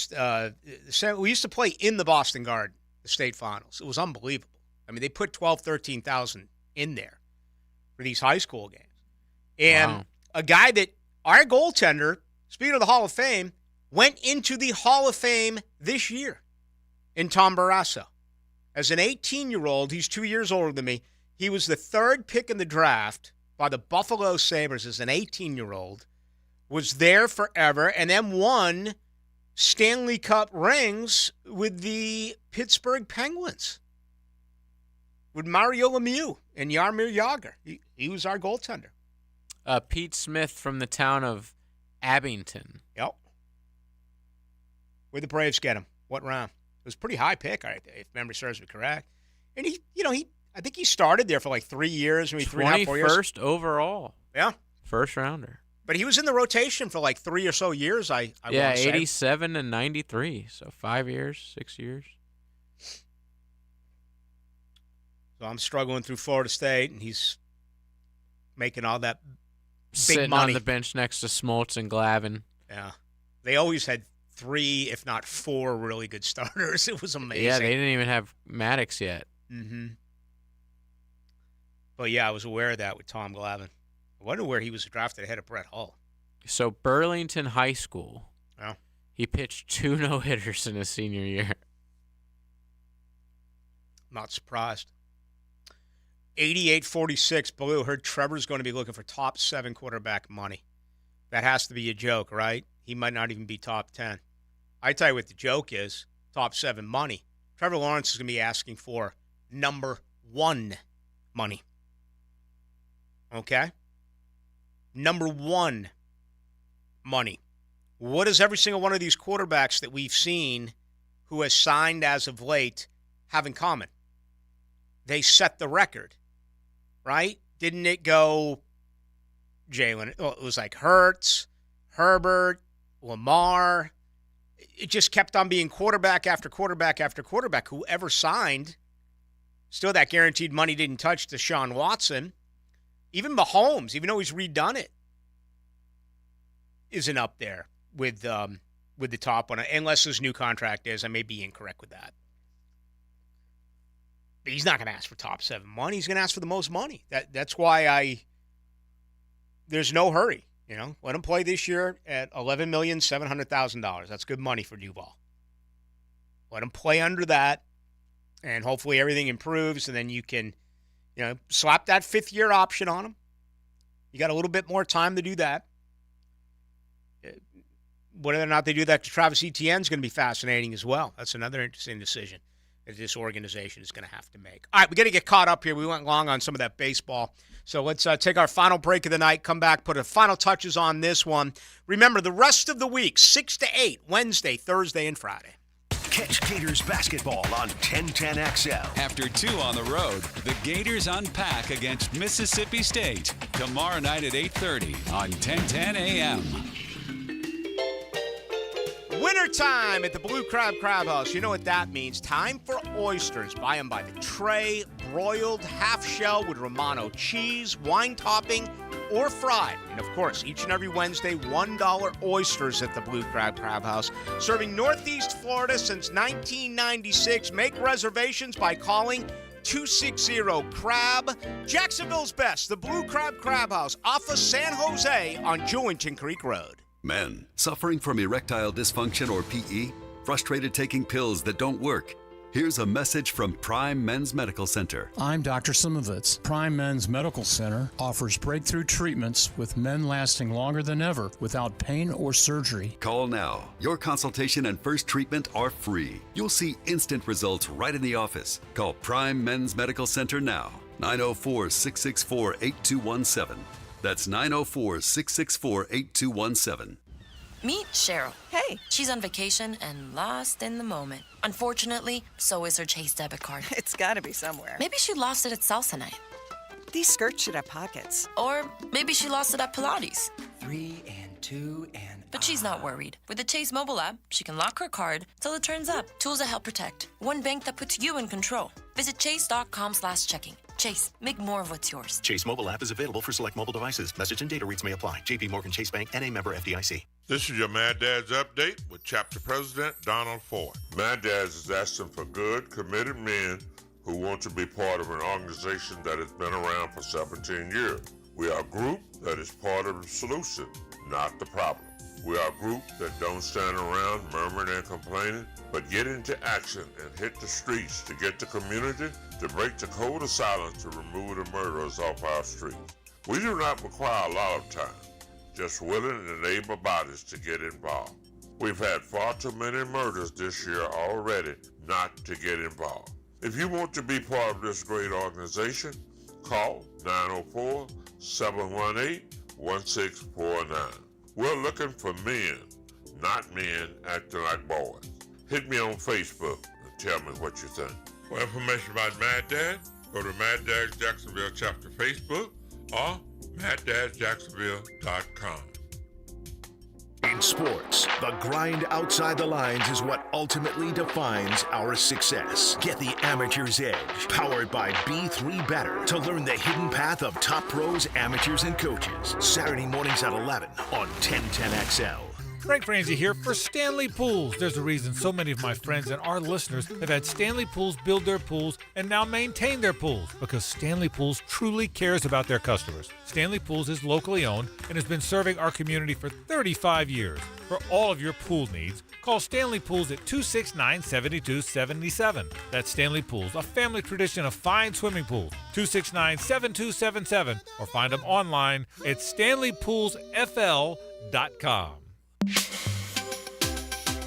S2: we used to play in the Boston Garden, the state finals. It was unbelievable. I mean, they put 13,000 in there for these high school games. And a guy that, our goaltender, speaking of the Hall of Fame, went into the Hall of Fame this year in Tom Barrasso. As an 18-year-old, he's 2 years older than me. He was the third pick in the draft by the Buffalo Sabres as an 18-year-old, was there forever, and then won Stanley Cup rings with the Pittsburgh Penguins, with Mario Lemieux and Jaromir Jagr. He was our goaltender.
S3: Pete Smith from the town of Abington.
S2: Yep. Where'd the Braves get him? What round? It was a pretty high pick, if memory serves me correct. And I think he started there for like 3 years, maybe 3.5, 4 years.
S3: 21st overall.
S2: Yeah.
S3: First rounder.
S2: But he was in the rotation for like 3 or so years, I want to say.
S3: 87 and 93. So 5 years, 6 years.
S2: So I'm struggling through Florida State, and he's making all that big
S3: Sitting
S2: money
S3: on the bench next to Smoltz and Glavin.
S2: Yeah. They always had 3, if not 4, really good starters. It was amazing.
S3: Yeah, they didn't even have Maddox yet.
S2: Mm-hmm. But, yeah, I was aware of that with Tom Glavin. I wonder where he was drafted ahead of Brett Hull.
S3: So Burlington High School.
S2: Yeah.
S3: He pitched 2 no-hitters in his senior year.
S2: Not surprised. 88-46, Ballou. Heard Trevor's going to be looking for top 7 quarterback money. That has to be a joke, right? He might not even be top 10. I tell you what the joke is, top 7 money. Trevor Lawrence is going to be asking for number 1 money. Okay? Number 1 money. What does every single one of these quarterbacks that we've seen who has signed as of late have in common? They set the record, right? Didn't it go Jalen? Oh, it was like Hurts, Herbert, Lamar. It just kept on being quarterback after quarterback after quarterback. Whoever signed, still that guaranteed money didn't touch Deshaun Watson. Even Mahomes, even though he's redone it, isn't up there with the top one, unless his new contract is. I may be incorrect with that. But he's not going to ask for top 7 money. He's going to ask for the most money. That's why there's no hurry. Let him play this year at $11,700,000. That's good money for Duval. Let him play under that, and hopefully everything improves, and then you can, slap that 5th-year option on him. You got a little bit more time to do that. Whether or not they do that to Travis Etienne is going to be fascinating as well. That's another interesting decision that this organization is going to have to make. All right, we got to get caught up here. We went long on some of that baseball. So let's take our final break of the night, come back, put a final touches on this one. Remember, the rest of the week, 6 to 8, Wednesday, Thursday, and Friday.
S1: Catch Gators basketball on 1010XL.
S19: After 2 on the road, the Gators unpack against Mississippi State. Tomorrow night at 8:30 on 1010 AM.
S2: Wintertime at the Blue Crab House. You know what that means. Time for oysters. Buy them by the tray, broiled, half shell with Romano cheese, wine topping, or fried. And, of course, each and every Wednesday, $1 oysters at the Blue Crab House. Serving Northeast Florida since 1996. Make reservations by calling 260-CRAB. Jacksonville's best, the Blue Crab House, off of San Jose on Jewington Creek Road.
S5: Men, suffering from erectile dysfunction or PE? Frustrated taking pills that don't work? Here's a message from Prime Men's Medical Center.
S6: I'm Dr. Simovitz. Prime Men's Medical Center offers breakthrough treatments with men lasting longer than ever without pain or surgery.
S5: Call now. Your consultation and first treatment are free. You'll see instant results right in the office. Call Prime Men's Medical Center now. 904-664-8217. That's 904-664-8217.
S7: Meet Cheryl. Hey. She's on vacation and lost in the moment. Unfortunately, so is her Chase debit card.
S8: It's gotta be somewhere.
S7: Maybe she lost it at salsa night.
S8: These skirts should have pockets.
S7: Or maybe she lost it at Pilates.
S8: 3 and 2 and...
S7: But she's not worried. With the Chase mobile app, she can lock her card till it turns up. Tools that help protect. One bank that puts you in control. Visit chase.com/checking. Chase, make more of what's yours.
S11: Chase mobile app is available for select mobile devices. Message and data rates may apply. JP Morgan Chase Bank, N.A. member FDIC.
S12: This is your Mad Dad's Update with Chapter President Donald Ford. Mad Dad's is asking for good, committed men who want to be part of an organization that has been around for 17 years. We are a group that is part of the solution, not the problem. We are a group that don't stand around murmuring and complaining, but get into action and hit the streets to get the community to break the code of silence to remove the murderers off our streets. We do not require a lot of time, just willing and able bodies to get involved. We've had far too many murders this year already not to get involved. If you want to be part of this great organization, call 904-718-1649. We're looking for men, not men acting like boys. Hit me on Facebook and tell me what you think. For information about Mad Dad, go to Mad Dad's Jacksonville chapter Facebook or MadDadJacksonville.com.
S1: In sports, the grind outside the lines is what ultimately defines our success. Get the amateur's edge, powered by B3 Better, to learn the hidden path of top pros, amateurs, and coaches. Saturday mornings at 11 on 1010XL.
S4: Frank Franzi here for Stanley Pools. There's a reason so many of my friends and our listeners have had Stanley Pools build their pools and now maintain their pools, because Stanley Pools truly cares about their customers. Stanley Pools is locally owned and has been serving our community for 35 years. For all of your pool needs, call Stanley Pools at 269-7277. That's Stanley Pools, a family tradition of fine swimming pools. 269-7277, or find them online at StanleyPoolsFL.com.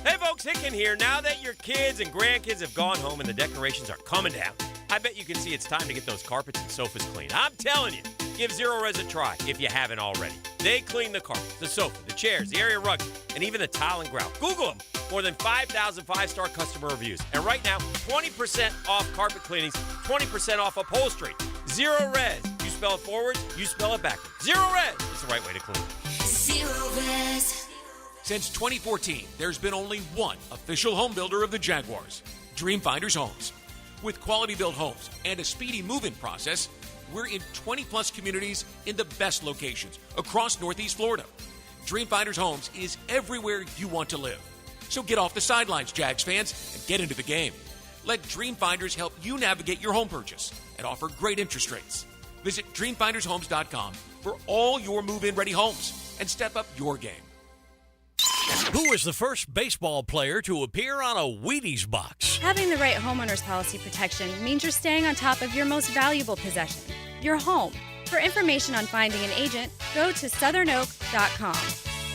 S10: Hey folks, Hicken here. Now that your kids and grandkids have gone home and the decorations are coming down, I bet you can see it's time to get those carpets and sofas clean. I'm telling you, give Zero Res a try if you haven't already. They clean the carpets, the sofa, the chairs, the area rugs, and even the tile and grout. Google them. More than 5,000 five-star customer reviews. And right now, 20% off carpet cleanings, 20% off upholstery. Zero Res. You spell it forwards, you spell it backwards. Zero Res. It's the right way to clean.
S9: Zero Res. Since 2014, there's been only one official home builder of the Jaguars, Dreamfinders Homes. With quality-built homes and a speedy move-in process, we're in 20-plus communities in the best locations across Northeast Florida. Dreamfinders Homes is everywhere you want to live. So get off the sidelines, Jags fans, and get into the game. Let Dreamfinders help you navigate your home purchase and offer great interest rates. Visit DreamfindersHomes.com for all your move-in ready homes and step up your game.
S13: Who was the first baseball player to appear on a Wheaties box?
S14: Having the right homeowner's policy protection means you're staying on top of your most valuable possession, your home. For information on finding an agent, go to southernoak.com.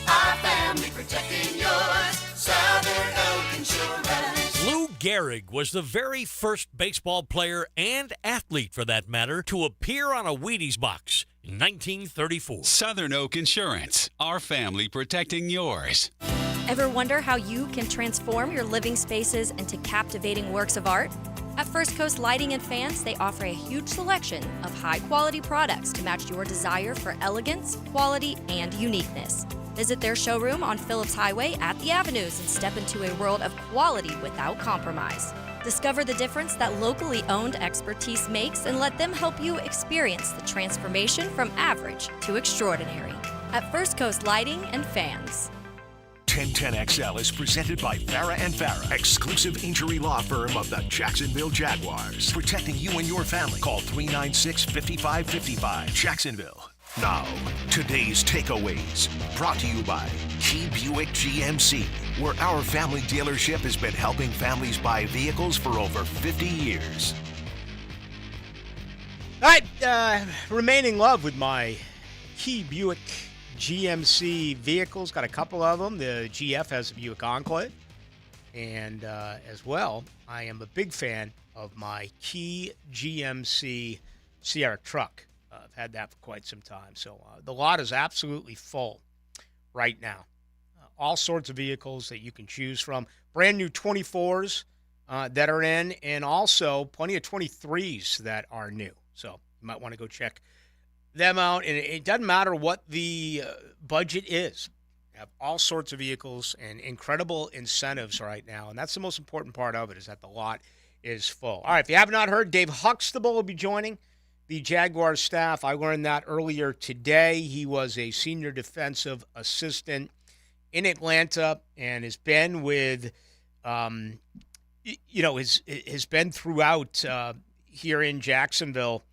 S15: Our family protecting yours, Southern Oak Insurance.
S13: Lou Gehrig was the very first baseball player and athlete, for that matter, to appear on a Wheaties box in 1934.
S19: Southern Oak Insurance, our family protecting yours.
S16: Ever wonder how you can transform your living spaces into captivating works of art? At First Coast Lighting and Fans, they offer a huge selection of high-quality products to match your desire for elegance, quality, and uniqueness. Visit their showroom on Phillips Highway at the Avenues and step into a world of quality without compromise. Discover the difference that locally owned expertise makes and let them help you experience the transformation from average to extraordinary. At First Coast Lighting and Fans.
S1: 1010XL is presented by Farah & Farah, exclusive injury law firm of the Jacksonville Jaguars. Protecting you and your family. Call 396-5555. Jacksonville. Now, today's takeaways, brought to you by Key Buick GMC, where our family dealership has been helping families buy vehicles for over 50 years.
S2: All right, remain in love with my Key Buick GMC vehicles. Got a couple of them. The GF has a Buick Enclave. And as well, I am a big fan of my Key GMC Sierra truck. I've had that for quite some time. So the lot is absolutely full right now. All sorts of vehicles that you can choose from. Brand new 24s that are in, and also plenty of 23s that are new. So you might want to go check them out. And it doesn't matter what the budget is. You have all sorts of vehicles and incredible incentives right now. And that's the most important part of it, is that the lot is full. All right, if you have not heard, Dave Huxtable will be joining the Jaguars staff. I learned that earlier today. He was a senior defensive assistant in Atlanta and has been with, has been throughout here in Jacksonville,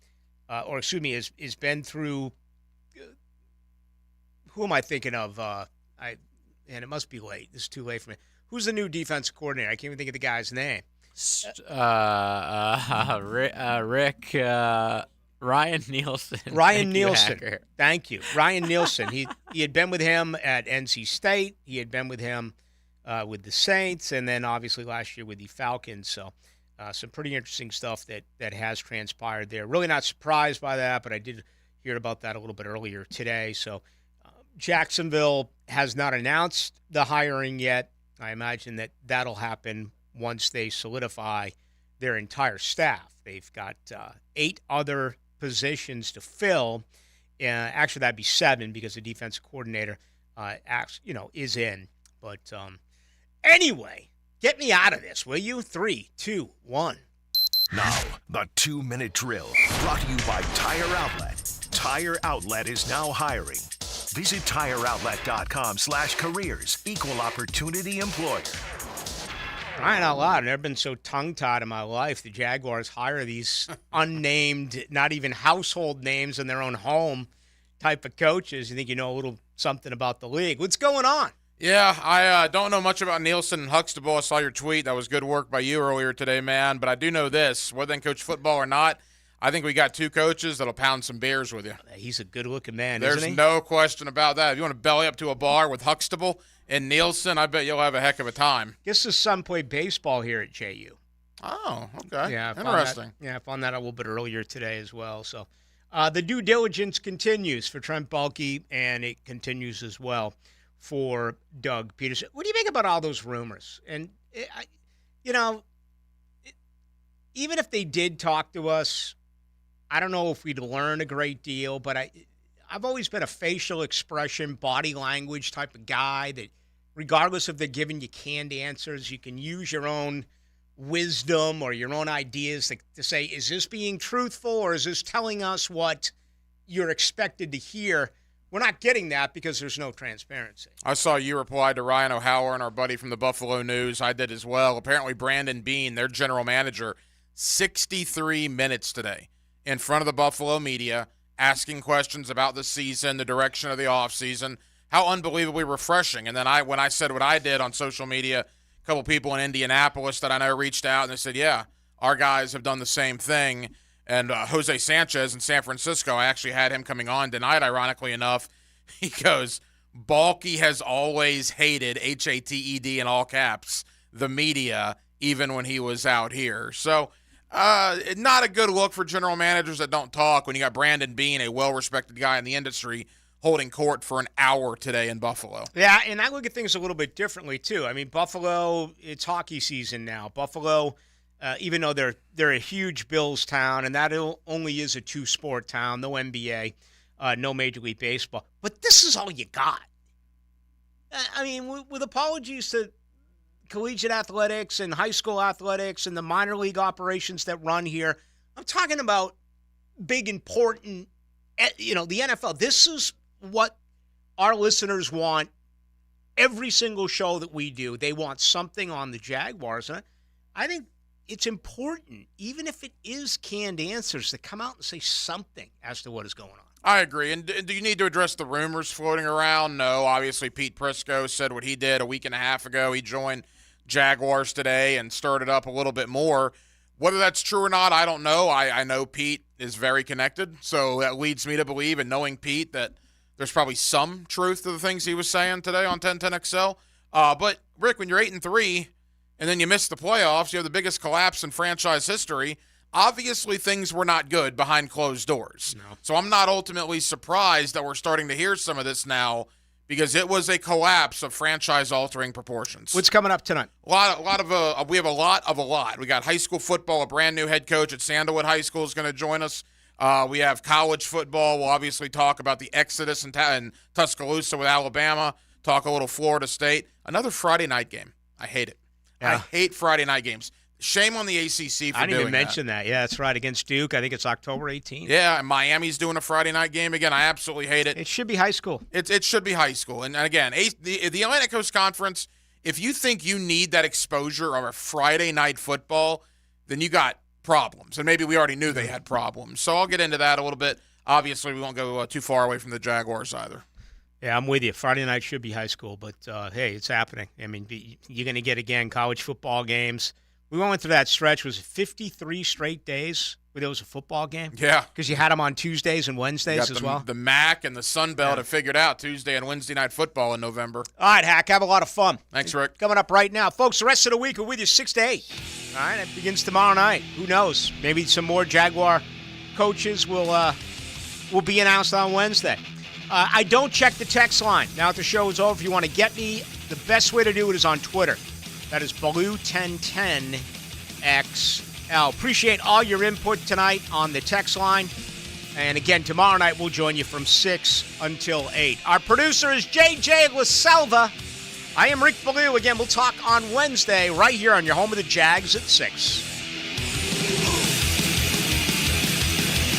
S2: has been through, who am I thinking of? and it must be late. This is too late for me. Who's the new defensive coordinator? I can't even think of the guy's name.
S3: Rick Ryan Nielsen.
S2: Ryan Nielsen. Thank you. Ryan Nielsen. He had been with him at NC State. He had been with him with the Saints, and then obviously last year with the Falcons. So some pretty interesting stuff that has transpired there. Really not surprised by that, but I did hear about that a little bit earlier today. So Jacksonville has not announced the hiring yet. I imagine that'll happen once they solidify their entire staff. They've got 8 other positions to fill. Actually, that'd be 7 because the defensive coordinator is in. But anyway, get me out of this, will you? 3, 2, 1.
S1: Now, the 2-minute drill, brought to you by Tire Outlet. Tire Outlet is now hiring. Visit TireOutlet.com/careers. Equal opportunity employer.
S2: Crying out loud, I've never been so tongue-tied in my life. The Jaguars hire these unnamed, not even household names in their own home type of coaches. You think you know a little something about the league. What's going on?
S17: Yeah, I don't know much about Nielsen and Huxtable. I saw your tweet. That was good work by you earlier today, man. But I do know this, whether they coach football or not, I think we got 2 coaches that'll pound some beers with you.
S2: He's a good-looking man,
S17: There's
S2: isn't he?
S17: no question about that. If you want to belly up to a bar with Huxtable and Nielsen, I bet you'll have a heck of a time.
S2: Guess his son played baseball here at JU.
S17: Oh, okay.
S2: Yeah,
S17: interesting.
S2: I found that a little bit earlier today as well. So the due diligence continues for Trent Baalke, and it continues as well for Doug Peterson. What do you think about all those rumors? And, even if they did talk to us, I don't know if we'd learn a great deal, but I've always been a facial expression, body language type of guy that regardless if they're giving you canned answers, you can use your own wisdom or your own ideas to say, is this being truthful or is this telling us what you're expected to hear? We're not getting that because there's no transparency.
S17: I saw you reply to Ryan O'Halloran and our buddy from the Buffalo News. I did as well. Apparently Brandon Beane, their general manager, 63 minutes today in front of the Buffalo media, asking questions about the season, the direction of the offseason, how unbelievably refreshing. And then when I said what I did on social media, a couple people in Indianapolis that I know reached out, and they said, yeah, our guys have done the same thing. And Jose Sanchez in San Francisco, I actually had him coming on tonight, ironically enough. He goes, Baalke has always hated, H-A-T-E-D in all caps, the media, even when he was out here. So not a good look for general managers that don't talk when you got Brandon Beane, a well-respected guy in the industry, holding court for an hour today in Buffalo.
S2: Yeah, and I look at things a little bit differently, too. I mean, Buffalo, it's hockey season now. Buffalo, even though they're a huge Bills town, and that only is a 2-sport town, no NBA, no Major League Baseball. But this is all you got. I mean, with apologies to collegiate athletics and high school athletics and the minor league operations that run here, I'm talking about big, important, the NFL. This is what our listeners want every single show that we do. They want something on the Jaguars. And I think it's important, even if it is canned answers, to come out and say something as to what is going on.
S17: I agree. And do you need to address the rumors floating around? No. Obviously, Pete Prisco said what he did a week and a half ago. He joined Jaguars today and stirred it up a little bit more. Whether that's true or not, I don't know. I know Pete is very connected, so that leads me to believe, and knowing Pete, that there's probably some truth to the things he was saying today on 1010XL. But, Rick, when you're 8-3 and then you miss the playoffs, you have the biggest collapse in franchise history, obviously things were not good behind closed doors. No. So I'm not ultimately surprised that we're starting to hear some of this now, because it was a collapse of franchise-altering proportions.
S2: What's coming up tonight?
S17: We have a lot of a lot. We got high school football. A brand new head coach at Sandalwood High School is going to join us. We have college football. We'll obviously talk about the exodus in Tuscaloosa with Alabama. Talk a little Florida State. Another Friday night game. I hate it. Yeah. I hate Friday night games. Shame on the ACC for doing that.
S2: I didn't even mention that. Yeah, that's right, against Duke. I think it's October 18th.
S17: Yeah, and Miami's doing a Friday night game again. I absolutely hate it.
S2: It should be high school.
S17: It should be high school. And again, the Atlantic Coast Conference, if you think you need that exposure of a Friday night football, then you got problems. And maybe we already knew they had problems. So I'll get into that a little bit. Obviously, we won't go too far away from the Jaguars either.
S2: Yeah, I'm with you. Friday night should be high school, but hey, it's happening. I mean, you're going to get, again, college football games. We went through that stretch. Was it 53 straight days where there was a football game?
S17: Yeah.
S2: Because you had them on Tuesdays and Wednesdays as well.
S17: The MAC and the Sun Belt have figured out Tuesday and Wednesday night football in November.
S2: All right, Hack, have a lot of fun.
S17: Thanks, Rick.
S2: Coming up right now. Folks, the rest of the week we're with you 6 to 8. All right, it begins tomorrow night. Who knows? Maybe some more Jaguar coaches will be announced on Wednesday. I don't check the text line. Now that the show is over, if you want to get me, the best way to do it is on Twitter. That is Ballou1010XL. Appreciate all your input tonight on the text line. And again, tomorrow night we'll join you from 6 until 8. Our producer is JJ LaSelva. I am Rick Ballou. Again, we'll talk on Wednesday right here on your home of the Jags at 6.